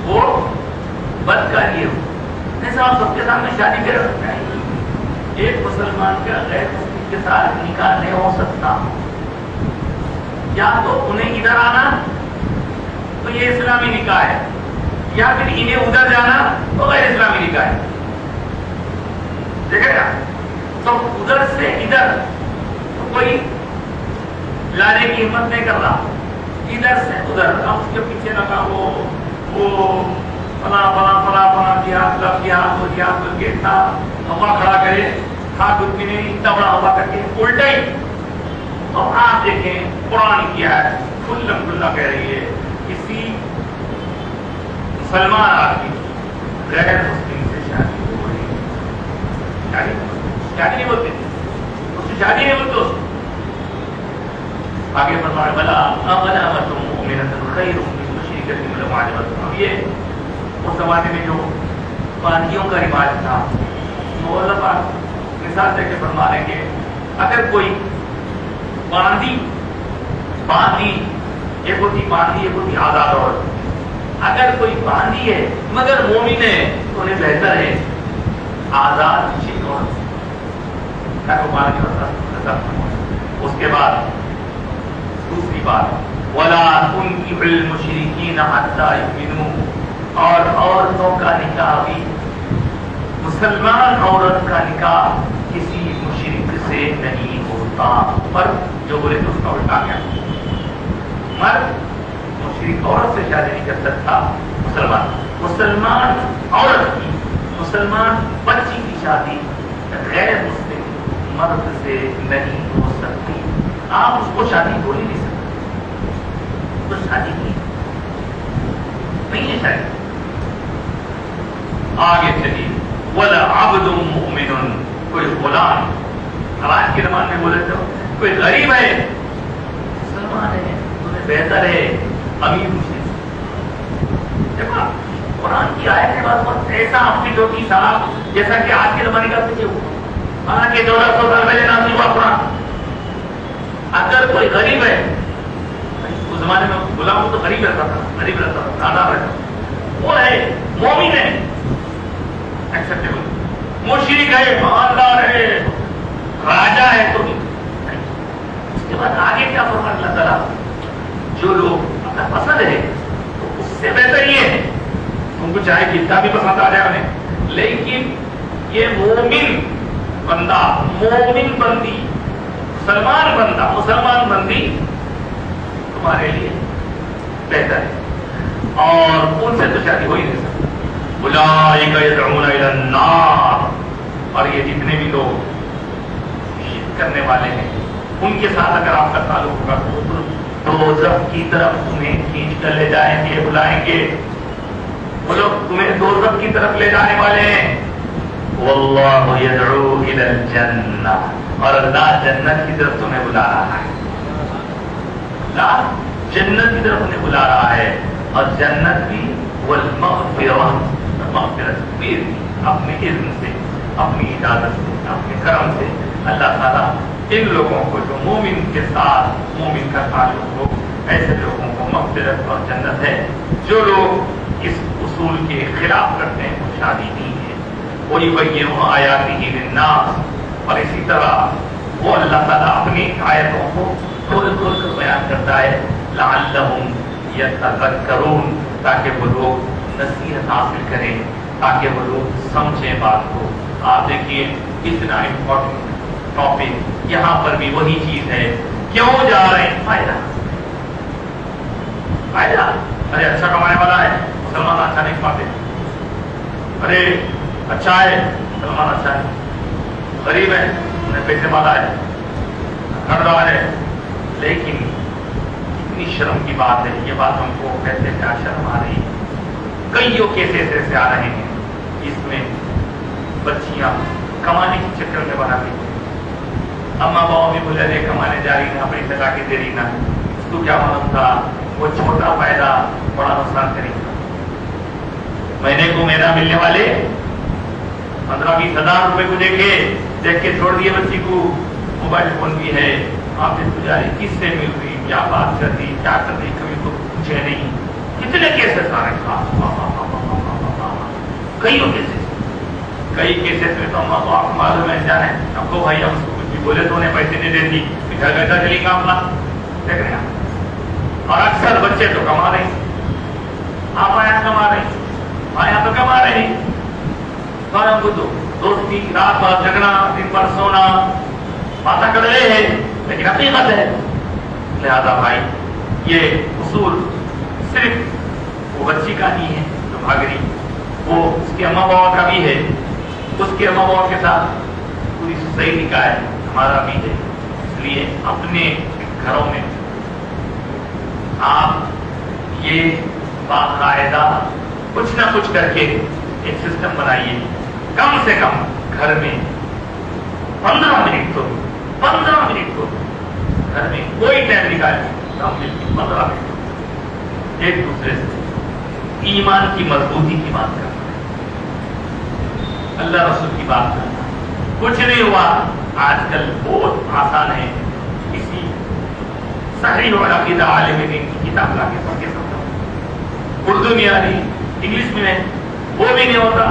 وہ بد کر لیے ایسا آپ سب کے سامنے شادی کر سکتے ہیں. ایک مسلمان کا غیر مسلم کے ساتھ نکاح نہیں ہو سکتا. یا تو انہیں ادھر آنا تو یہ اسلامی نکاح ہے، یا پھر انہیں ادھر جانا تو غیر اسلامی نکاح ہے. دیکھے گا تو ادھر سے ادھر تو کوئی لانے کی ہمت نہیں کر رہا، ادھر سے ادھر. اب اس کے پیچھے لگا وہ فلاں جہاد بول کے اتنا ہوا کھڑا کرے، کھا کچھ بھی نہیں، اتنا بڑا ہوا کر کے الٹا ہی. اور آپ دیکھیں قرآن کیا ہے، کھلم کھلا کہہ رہی ہے کسی مسلمان آدمی غیر مسلم سے شادی ہو رہی ہے. شادی نہیں بولتے اس سے، شادی نہیں بولتے اس. آگے فرمایا بلا غلامۃ مؤمنۃ خیر من مشرکۃ ولو اعجبتکم. اب یہ اس زمانے میں جو باندیوں کا رواج تھا، مولب مثال دے کے فرما رہے کہ اگر کوئی باندی ایک ہوتی باندی، ایک ہوتی آزاد عورت. اگر کوئی باندی ہے مگر مومن ہے تو انہیں بہتر ہے آزاد مشرک عورت سے. اس کے بعد دوسری بات وَلَا تُنكِحُوا الْمُشْرِكِينَ حَتَّى يُؤْمِنُوا، اور عورتوں کا نکاح بھی، مسلمان عورت کا نکاح کسی مشرک سے نہیں ہوتا. مرد جو بولے تو اس کا الٹا گیا، مرد مشرک عورت سے شادی نہیں کر سکتا. مسلمان عورت کی، مسلمان بچی کی شادی غیر مسلم مرد سے نہیں ہو سکتی. آپ اس کو شادی بول ہی نہیں سکتے، تو شادی نہیں ہے شادی. آگے چلیے وَلَعَبْدٌ مُؤْمِنٌ، کوئی غلام. اب آج کے زمانے میں بولے تو کوئی غریب ہے مسلمان ہے تمہیں بہتر ہے امیر مجھے دیکھا قرآن کی آیت کے بعد ایسا فٹ ہوتی صاحب جیسا کہ آج کے زمانے کا پیچھے ہوا حالانکہ 1400 سال پہلے نازل ہوا قرآن. اگر کوئی غریب ہے اس زمانے میں غلام کو تو غریب رہتا تھا نادار رہتا وہ ہے مومن ہے ایکسپٹیبل مشرک ہے مالدار ہے راجا ہے تو اس کے بعد آگے کیا فرمایا اللہ تعالیٰ جو لوگ اپنا پسند ہے تو اس سے بہتر یہ ہے تم کو چاہے کتنا بھی پسند آ جائے انہیں لیکن یہ مومن بندہ مومن بندی مسلمان بندی تمہارے لیے بہتر ہے اور ان سے تو شادی ہو ہی نہیں سکتی. اولئک یدعون الی النار اور یہ جتنے بھی لوگ شرک کرنے والے ہیں ان کے ساتھ اگر آپ کا تعلق ہوگا تو دوزخ کی طرف تمہیں کھینچ کر لے جائیں گے بلائیں گے وہ لوگ تمہیں دوزخ کی طرف لے جانے والے ہیں. واللہ یدعو الی الجنہ اور اللہ جنت کی طرف تمہیں بلا رہا ہے. اللہ جنت کی طرف انہیں بلا رہا ہے اور جنت بھی مغفرت بھی اپنے علم سے اپنی اجازت سے اپنے کرم سے اللہ تعالیٰ ان لوگوں کو جو مومن کے ساتھ مومن کا تعلق ہو ایسے لوگوں کو مغفرت اور جنت ہے. جو لوگ اس اصول کے خلاف کرتے ہیں وہ شادی نہیں ہے. وہی بینوا آیاتہ للناس اور اسی طرح وہ اللہ تعالیٰ اپنی آیتوں کو کھول کھول کر بیان کرتا ہے لعلہم یتذکرون تاکہ وہ لوگ نصیحت حاصل کریں تاکہ وہ لوگ سمجھیں بات کو. آپ دیکھیے اتنا امپورٹنٹ ٹاپک یہاں پر بھی وہی چیز ہے کیوں جا رہے ہیں فائدہ ارے اچھا کمانے والا ہے مسلمان اچھا نہیں کماتے. ارے اچھا ہے مسلمان اچھا ہے. غریب ہے انہیں پیسے والا ہے کر رہا ہے. لیکن اتنی شرم کی بات ہے یہ بات ہم کو کہتے کیا شرم آ رہی ہے. کئیوں کیسز ایسے آ رہے ہیں جس میں بچیاں کمانے کے چکر میں بناتی ہیں. اما باؤ بھی بولے رہے کمانے جا رہی نا اپنی لگا کے دے رہی نا اس کو کیا معلوم تھا وہ چھوٹا فائدہ بڑا نقصان کرے گا. مہینے کو مہینہ ملنے والے 15-20 ہزار روپے کو دیکھ کے چھوڑ دیے بچی کو. موبائل فون بھی ہے آپ نے پجاری کس سے مل رہی کیا بات کر رہی کیا کر رہی کبھی تو پوچھے نہیں. کتنے کیسز آ رہے کئی کیسز میں تو ہم آپ معلوم ہے جانے ہم کو بھائی ہم اس کو کچھ بھی بولے تو انہیں پیسے نہیں دیتی گھر گھر چلیں گا اپنا دیکھ رہے ہیں. اور اکثر بچے تو کما رہے ہیں آپ آیا کما رہے ہیں آیا تو کما رہے ہیں. اور ہم کو تو دوستی رات بھر جگنا دن بھر سونا باتیں کر رہے ہیں لیکن حقیقت ہے. لہذا بھائی یہ اصول صرف وہ بچی کا نہیں ہے جو بھاگ رہی وہ اس کے اماں بابا کا بھی ہے. اس کے اماں بابا کے ساتھ پوری سوسائٹی کا ہے ہمارا بھی ہے. اس لیے اپنے گھروں میں آپ یہ باقاعدہ کچھ نہ کچھ کر کے ایک سسٹم بنائیے. کم سے کم گھر میں 15 منٹ تو گھر میں کوئی ٹائم نکالے 15 منٹ ایک دوسرے سے ایمان کی مضبوطی کی بات کرنا اللہ رسول کی بات کرنا. کچھ نہیں ہوا آج کل بہت آسان ہے کسی صحیح اور عقیدہ عالم دین کی کتاب لا کے پڑھ کے سمجھاؤ. اردو میں آ رہی انگلش میں وہ بھی نہیں ہوتا.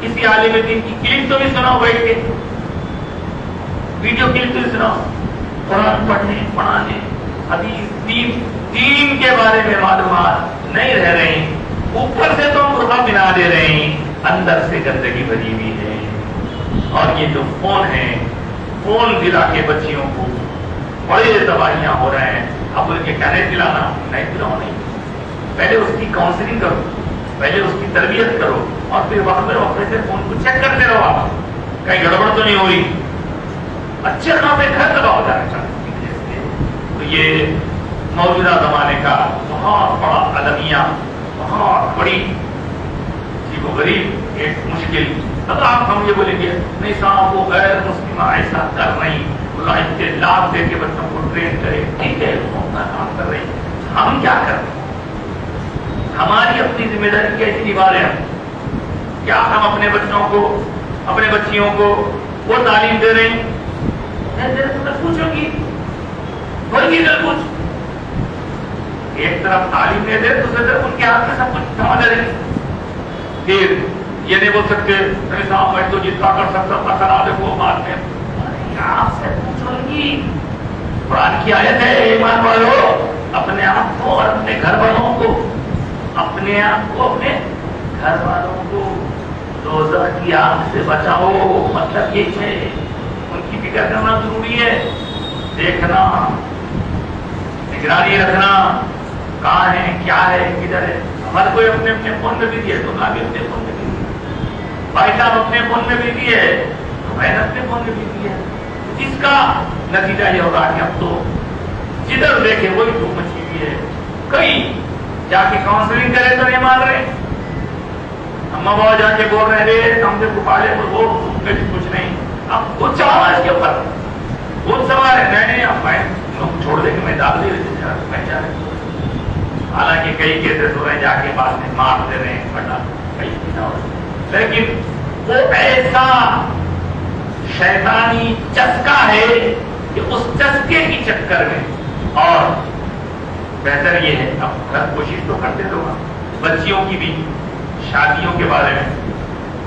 کسی عالم دین کی کلپ تو بھی سناؤ بیٹھ کے ویڈیو کلپ تو بھی سناؤ. قرآن پڑھنے پڑھانے حدیث دین کے بارے میں معلومات نہیں رہ رہی. اوپر سے تو برقع بنا دے رہے ہیں اندر سے گندگی بھری ہوئی ہے. اور یہ جو فون ہے فون دلا کے بچیوں کو بڑے تباہیاں ہو رہے ہیں. اب ان کے کہنے دلانا نہیں دلاؤ نہیں. پہلے اس کی کاؤنسلنگ کرو پہلے اس کی تربیت کرو اور پھر وقت سے فون کو چیک کرتے رہو. آپ کہیں گڑبڑ تو نہیں ہوئی. اچھے خاصے گھر تباہ ہو جانا چاہتے. تو یہ موجودہ زمانے کا بہت بڑا المیہ بہت بڑی عجیب و غریب ایک مشکل. اب آپ ہم یہ بولیں گے نہیں صاحب وہ غیر مسلمہ ایسا کر رہی اللہ اتنے لاکھ دے کے بچوں کو ٹرین کرے، ٹھیک ہے وہ اپنا کام کر رہے ہیں، ہم کیا کر رہے ہیں؟ ہماری اپنی ذمہ داری کیسی نبھا رہے ہیں؟ کیا ہم اپنے بچوں کو، اپنے بچیوں کو وہ تعلیم دے رہے ہیں؟ پوچھو گی کوئی پوچھ، ایک طرف تعلیم دے دے، دوسری طرف ان کے ہاتھ میں سب کچھ تھما دے رہے، پھر یہ نہیں بول سکتے نہیں صاحب میں تو جتنا کر سکتا تھا کرا دے وہ بات میں، آپ سے پوچھو گی۔ قرآن کی آیت ہے ایمان والو، اپنے آپ کو اور اپنے گھر والوں کو، اپنے آپ کو اپنے گھر والوں کو دوزخ کی آگ سے بچاؤ، مطلب یہ ہے ان کی فکر کرنا ضروری ہے، دیکھنا، نگرانی رکھنا، کہاں ہے، کیا ہے، کدھر ہے۔ ہمارے کوئی اپنے اپنے فون میں بھی ہے تو بھی اپنے فون میں بھی، بھائی صاحب اپنے فون میں بھی ہے تو بہن اپنے فون میں بھی ہے، جس کا نتیجہ یہ ہوگا کہ اب تو جدھر دیکھے وہی دھوم مچی ہوئی ہے۔ کئی جا کے کاؤنسلنگ کرے تو نہیں مان رہے، اما بابا جا کے بول رہے ہیں ہم سے پکارے وہ کچھ نہیں، اب کچھ سوال ہے اس کے اوپر، کچھ سوال ہے نہیں اب میں چھوڑ دے کہ میں ڈال دے رہے میں جا رہے، حالانکہ کئی کیسز ہو رہے ہیں جا کے بعد میں مار دے رہے ہیں بٹا کئی چیزیں ہو رہی ہیں، لیکن وہ ایسا شیطانی چسکا ہے کہ اس چسکے کی چکر میں، اور بہتر یہ ہے اب ہر کوشش تو کرتے لوگ، بچیوں کی بھی شادیوں کے بارے میں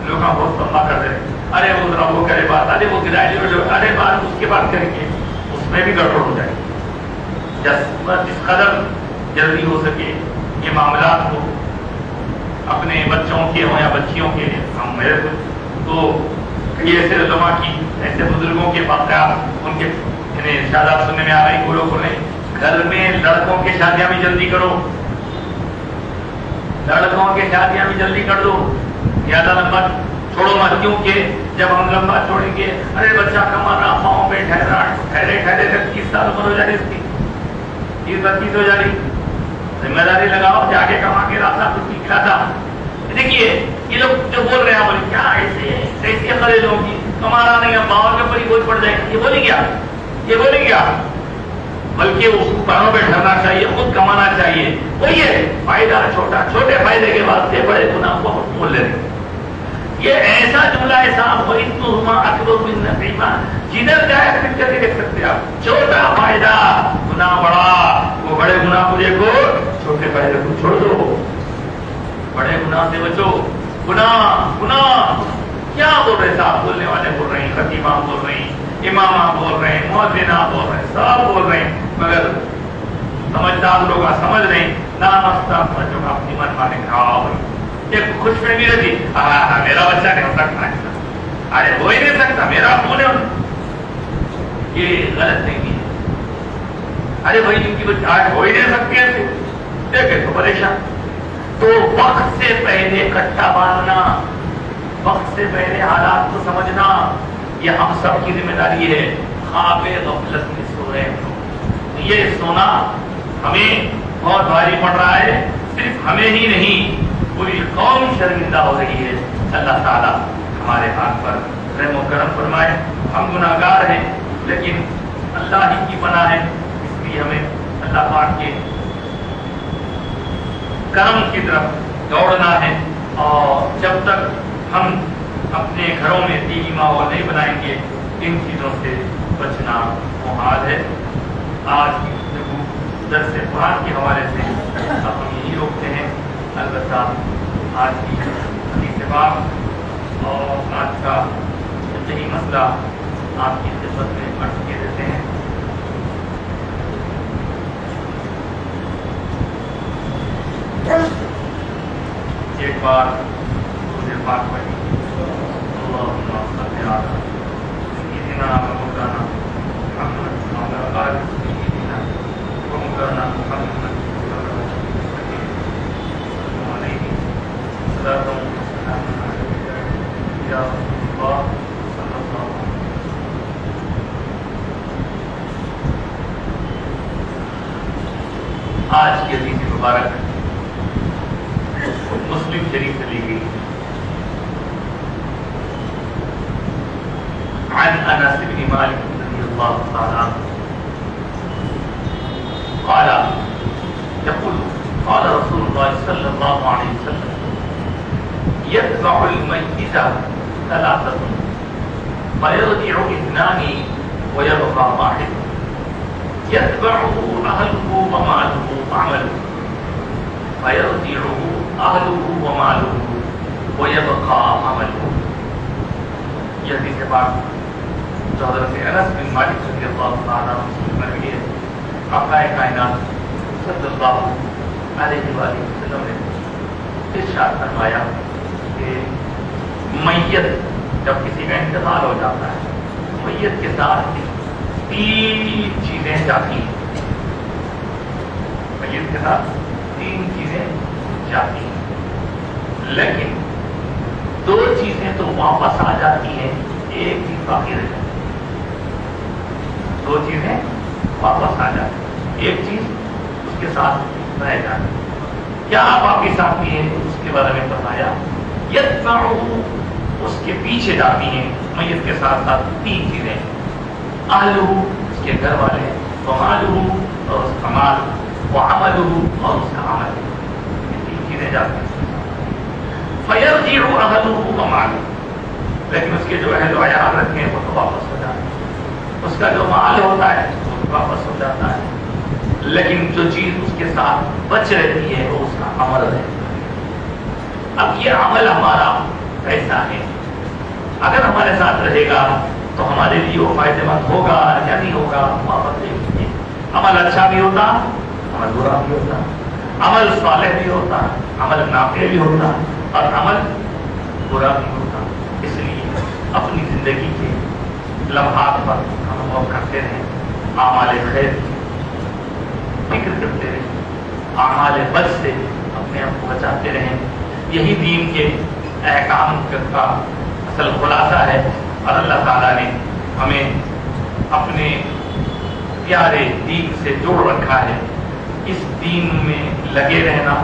لوگ بہت لمبا کر رہے ہیں، ارے وہ ذرا وہ کرے بات، ارے وہ گریجویٹ، ارے بات اس کے بعد کریں گے، اس میں بھی گڑبڑ ہو جائے گی۔ جس قدر جلدی ہو سکے یہ معاملات کو اپنے بچوں کے ہوں یا بچیوں کے، ہم میرے تو کئی ایسے علماء کی، ایسے بزرگوں کے واقعات ان کے ارشادات سننے میں آ رہی، بولو کو نہیں، گھر میں لڑکوں کی شادیاں بھی جلدی کرو، لڑکوں کی شادیاں بھی جلدی کر دو، زیادہ لمبا چھوڑو مت، کیونکہ جب ہم لمبا چھوڑیں گے، ارے بچہ کما رہا پاؤں پہ ٹھہرے تک 30 سال عمر ہو جا رہی اس کی، 30-32 ہو جا رہی، ذمہ داری لگاؤ، جا کے کما کے لاتا کچھ کھلاتا۔ دیکھیے یہ لوگ جو بول رہے ہیں بولے کیا ایسے خرے لوگوں کی کما رہا نہیں، باہر کے اوپر ہی بوجھ پڑ جائے گا، یہ بولیں گیا، بلکہ اس کو پڑھوں پہ ٹھہرنا چاہیے، خود کمانا چاہیے، وہی ہے فائدہ چھوٹے فائدے کے واسطے بڑے گناہ بہت مول لے رہے۔ یہ ایسا جملہ ہے صاحب، وَإِنَّهُمَا أَكْبَرُ مِن نَفْعِهِمَا، جدھر جائے پھر کر کے دیکھ سکتے آپ، چھوٹا فائدہ گناہ بڑا، وہ بڑے گناہ کو دیکھو، چھوٹے فائدے کو چھوڑ دو، بڑے گناہ سے بچو۔ گناہ کیا بول رہے صاحب، بولنے والے بول رہے ہیں، خطیبہ بول رہے ہیں، امامہ بول رہے ہیں، مؤذنہ بول رہے ہیں، سب بول رہے ہیں، مگر سمجھدار لوگ سمجھ رہے ہیں، نامستہ سمجھو گا اپنی من مانے کھاؤ، ایک خوش فہمی رہتی، میرا بچہ نہیں ہو سکتا ایسا، ارے ہو ہی نہیں سکتا، میرا فون ہے، یہ غلط نہیں ہے، ارے بھائی جن کی بچہ ہو ہی نہیں سکتی ایسے، دیکھے تو پریشان۔ تو وقت سے پہلے کٹا باندھنا، وقت سے پہلے حالات کو سمجھنا، یہ ہم سب کی ذمہ داری ہے۔ خواب غفلت میں سو رہے ہیں، یہ سونا ہمیں بہت بھاری پڑ رہا ہے، صرف ہمیں ہی نہیں پوری قوم شرمندہ ہو رہی ہے۔ اللہ تعالیٰ ہمارے ہاتھ پر رحم و کرم فرمائے۔ ہم گناہ گار ہیں لیکن اللہ ہی کی پناہ ہے، اس لیے ہمیں اللہ پاک کے کرم کی طرف دوڑنا ہے، اور جب تک ہم اپنے گھروں میں دینی ماحول نہیں بنائیں گے ان چیزوں سے بچنا محال ہے۔ آج کی گفتگو درس قرآن کے حوالے سے اب ہم یہی روکتے ہیں، البتہ آج کی حدیث پاک اور آج کا یہی مسئلہ آپ کی خدمت میں عرض کیے دیتے ہیں۔ ایک بار مجھے پاک پڑھی، اللہم صلی علی سیدنا و مولانا محمد وعلی آل سیدنا و مولانا محمد علیہ الصلوۃ والسلام یا رسول اللہ صلی اللہ علیہ وسلم۔ آج کی حدیث مبارک مسلم شریف سے لی گئی، عن انس بن مالک رضی الله تعالى قال يقول قال رسول الله صلى الله عليه وسلم يتبع الميت ثلاثة فيرجع اثنان ويبقى واحد يتبعه أهله وماله وعمله فيرجع أهله وماله ويبقى عمله. یہ حدیث پاک جو حضرت انس بن مالک رضی اللہ تعالیٰ عنہ سے مروی ہے. آقا کائنات صلی اللہ علیہ وآلہ وسلم نے ارشاد فرمایا کہ میت جب کسی کا انتقال ہو جاتا ہے میت کے ساتھ 3 چیزیں جاتی ہیں. میت کے ساتھ 3 چیزیں جاتی ہیں لیکن 2 چیزیں تو واپس آ جاتی ہیں, ایک چیز باقی رہ جاتی ہے. 2 چیزیں واپس آ جاتی ہیں, ایک چیز اس کے ساتھ رہ جاتی ہے. کیا واپس آتی ہے اس کے بارے میں بتایا. یتبعہ اس کے پیچھے جاتی ہیں میت کے ساتھ ساتھ 3 چیزیں. اہلہ اس کے گھر والے, ومالہ اور اس کا مال, وعملہ اور اس کا عمل. یہ 3 چیزیں جاتی ہیں. فَيَرْجِعُ أَهْلُهُ وَمَالُهُ لیکن اس کے جو اہل و عیال رہتے ہیں وہ تو واپس ہو جاتے ہیں. اس کا جو مال ہوتا ہے وہ واپس ہو جاتا ہے لیکن جو چیز اس کے ساتھ بچ رہتی ہے وہ اس کا عمل ہے. اب یہ عمل ہمارا ایسا ہے اگر ہمارے ساتھ رہے گا تو ہمارے لیے وہ فائدہ مند ہوگا یا نہیں ہوگا. واپس دیکھ لیجیے, عمل اچھا بھی ہوتا, عمل برا بھی ہوتا, عمل صالح بھی ہوتا, عمل نافع بھی ہوتا اور عمل برا بھی ہوتا. اس لیے اپنی زندگی کے لمحات پر ہم غور کرتے رہیں, اعمال خیر فکر کرتے رہیں, اعمال بد سے اپنے آپ کو بچاتے رہیں. یہی دین کے احکام کا اصل خلاصہ ہے اور اللہ تعالیٰ نے ہمیں اپنے پیارے دین سے جوڑ رکھا ہے. اس دین میں لگے رہنا,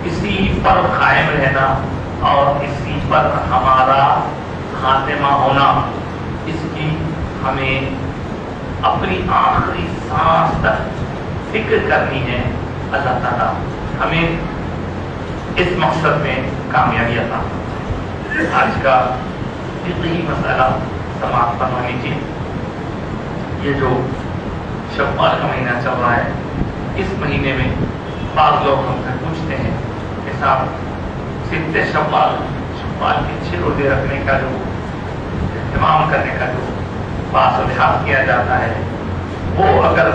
اسی پر قائم رہنا اور اسی پر ہمارا خاتمہ ہونا, اس کی ہمیں اپنی آخری سانس تک فکر کرنی ہے. اللہ تعالیٰ ہمیں اس مقصد میں کامیابی عطا. آج کا فقہی مسئلہ سماعت فرما لیجیے. یہ جو شوال کا مہینہ چل رہا ہے, اس مہینے میں بعض لوگ ہم سے پوچھتے ہیں کہ صاحب ستہ شوال کے 6 روزے رکھنے کا جو اہتمام کرنے کا جو باس و لحاظ کیا جاتا ہے وہ اگر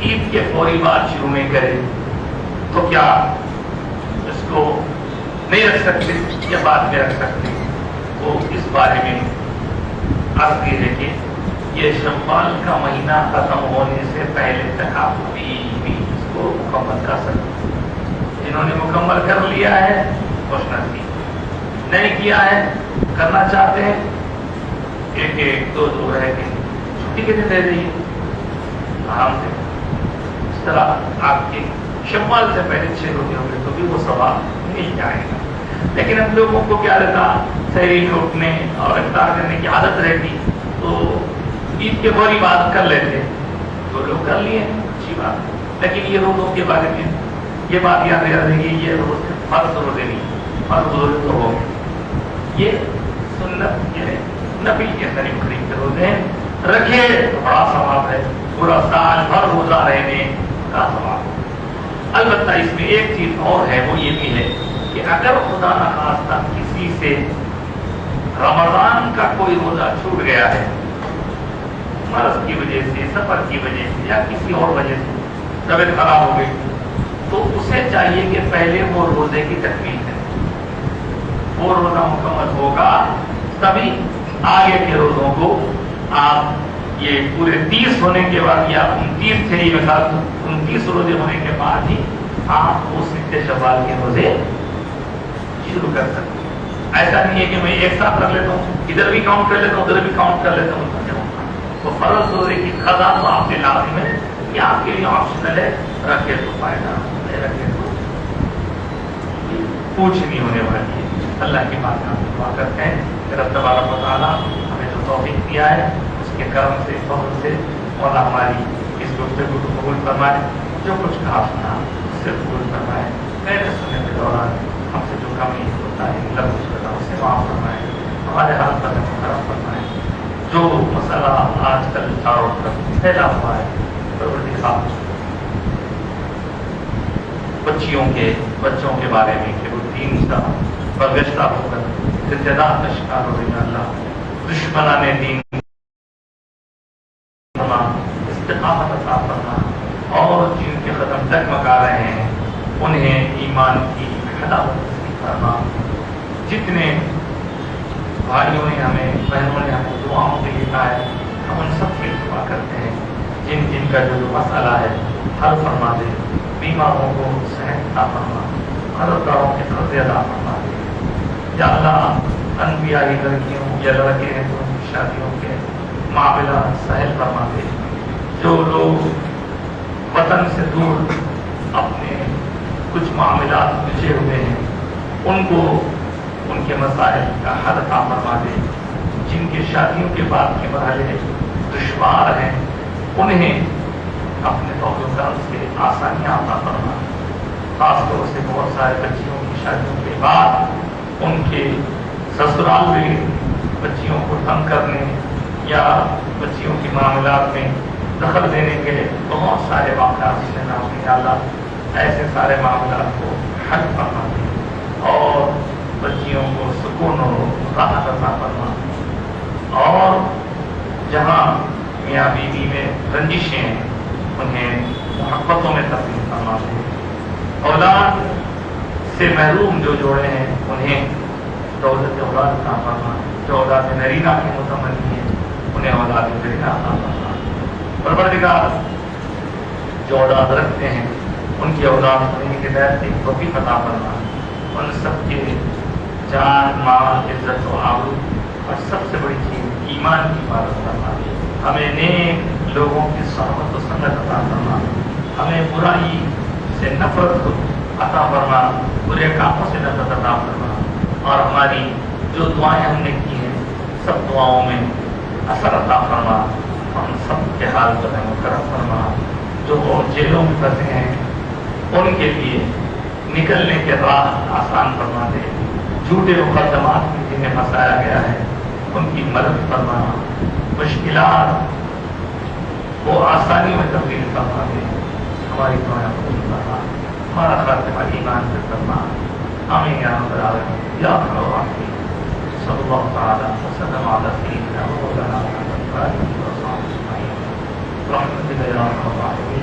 عید کے فوری بعد شروع میں کرے تو کیا اس کو نہیں رکھ سکتے یا بعد میں رکھ سکتے؟ وہ اس بارے میں عرض یہ ہے کہ یہ شوال کا مہینہ ختم ہونے سے پہلے تک آپ بھی اس کو مکمل کر سکتے. جنہوں نے مکمل کر لیا ہے خوش نصیب, نہیں کیا ہے کرنا چاہتے ہیں 1-2 رہ کے چھٹی کے دن دے دیجیے آرام سے. اس طرح آپ کے شوال سے پہلے 6 روزے ہوں گے تو بھی وہ ثواب مل جائے گا. لیکن ہم لوگوں کو کیا رہتا, سحری میں اٹھنے اور افطار کرنے کی عادت رہتی تو عید کے فوری بعد کر لیتے, تو لوگ کر لیے اچھی بات. لیکن یہ روزوں کے بارے میں یہ بات یاد رہے گی, یہ روز فرض روزے نہیں, فرض روزے تو ہو گئے, یہ سنت یہ نفل کے قریب قریب کے روزے ہیں. رکھے تو بڑا ثواب ہے, پورا سال بھر روزہ رہنے کا ثواب. البتہ اس میں ایک چیز اور ہے, وہ یہ بھی ہے کہ اگر خدا نخواستہ کسی سے رمضان کا کوئی روزہ چھوٹ گیا ہے مرض کی وجہ سے, سفر کی وجہ سے یا کسی اور وجہ سے طبیعت خراب ہو گئی تو اسے چاہیے کہ پہلے وہ روزے کی تکمیل کرے. وہ روزہ مکمل ہوگا تبھی آگے کے روزوں کو آپ یہ پورے 30 ہونے کے بعد یا 29 تھے یہ مثال 29 روزے ہونے کے بعد ہی آپ وہ ستہ شوال کے روزے شروع کر سکتے. ایسا نہیں ہے کہ میں ایک ساتھ کر لیتا ہوں, ادھر بھی کاؤنٹ کر لیتا ہوں ادھر بھی کاؤنٹ کر لیتا ہوں. تو فرض روزے کی قضا تو آپ کے لازم ہے, یہ آپ کے لیے آپشنل ہے. رکھے تو فائدہ, نہیں رکھے تو پوچھ نہیں ہونے والی ہے. اللہ کی بات کا دعا کرتے ہیں کہ رب تبارک و تعالیٰ ہمیں جو توفیق دیا ہے اس کے کرم سے فضل سے مولا ہماری اس گفتگو کو قبول فرمائے، جو کچھ کہا سنا اس سے قبول فرمائے، میرے سننے کے دوران ہم سے جو کمی ہوتا ہے لفظ کرنا اسے معاف فرمائے، ہمارے حال پر محترم فرمائے۔ جو مسئلہ آج کل چاروں طرف پھیلا ہوا ہے پروردگار بچوں کے بارے میں کہ وہ دین کا برگشتہ ہو کر ارتداد کا شکار ہو رہی ہے، اللہ دشمنان دین استقامت عطا فرما، اور جن کے قدم ڈگمگا رہے ہیں انہیں ایمان کی حلاوت نصیب فرما۔ جتنے بھائیوں نے ہمیں بہنوں نے ہمیں دعاؤں کے لیے کہا ہے، ہم ان سب کی دعا کرتے ہیں جن کا جو مسئلہ ہے حل فرما دے، بیماروں کو صحت عطا فرما، قرضداروں کے قرضے ادا فرما دے۔ یا اللہ انبیائی لڑکیوں یا لڑکے ہیں تو ان کی شادیوں کے معاملات سہل فرما دے۔ جو لوگ وطن سے دور اپنے کچھ معاملات بچے ہوئے ہیں ان کو ان کے مسائل کا حل عطا فرما دے۔ جن کے شادیوں کے بعد کے مرحلے دشوار ہیں انہیں اپنے فضل و کرم سے آسانیاں عطا فرما۔ خاص طور سے بہت سارے بچیوں کی شادیوں کے بعد ان کے سسرال میں بچیوں کو تنگ کرنے یا بچیوں کے معاملات میں دخل دینے کے بہت سارے واقعات سے نام اللہ ایسے سارے معاملات کو حل فرما دے اور بچیوں کو سکون و راحت عطا فرما، اور جہاں میاں بیوی میں رنجشیں ہیں انہیں محبتوں میں تبدیل فرما دے۔ اولاد سے محروم جو جوڑے ہیں انہیں دولت اولاد عطا فرما، جو اولاد نرینہ کے متمنی ہیں انہیں اولاد نرینہ عطا فرما۔ پروردگار جو اولاد رکھتے ہیں ان کی اولاد ہونے کے بعد ایک توفیق عطا فرما، ان سب کے جان مال عزت و آبرو اور سب سے بڑی چیز ایمان کی حفاظت فرما۔ ہمیں نیک لوگوں کی صحبت و سنگت عطا فرما، ہمیں برائی سے نفرت عطا فرما، برے کاموں سے نفرت عطا فرما، اور ہماری جو دعائیں ہم نے کی ہیں سب دعاؤں میں اثر عطا فرما۔ ہم سب کے حال پر کرم فرما۔ جو جیلوں میں پھنسے ہیں ان کے لیے نکلنے کے راہ آسان فرما دے۔ جھوٹے مقدمات میں جنہیں پھنسایا گیا ہے ان کی مدد فرما، مشکلات کو آسانی میں تبدیل فرما دے۔ ہماری دعائیں قبول فرما، ہمارا خاتمہ ایمان سے فرما۔ آمین یا رب العالمین یا ارحم الراحمین۔ صلی اللہ تعالی وسلم علی سیدنا و مولانا محمد و آلہ و صحبہ اجمعین برحمتک یا ارحم الراحمین۔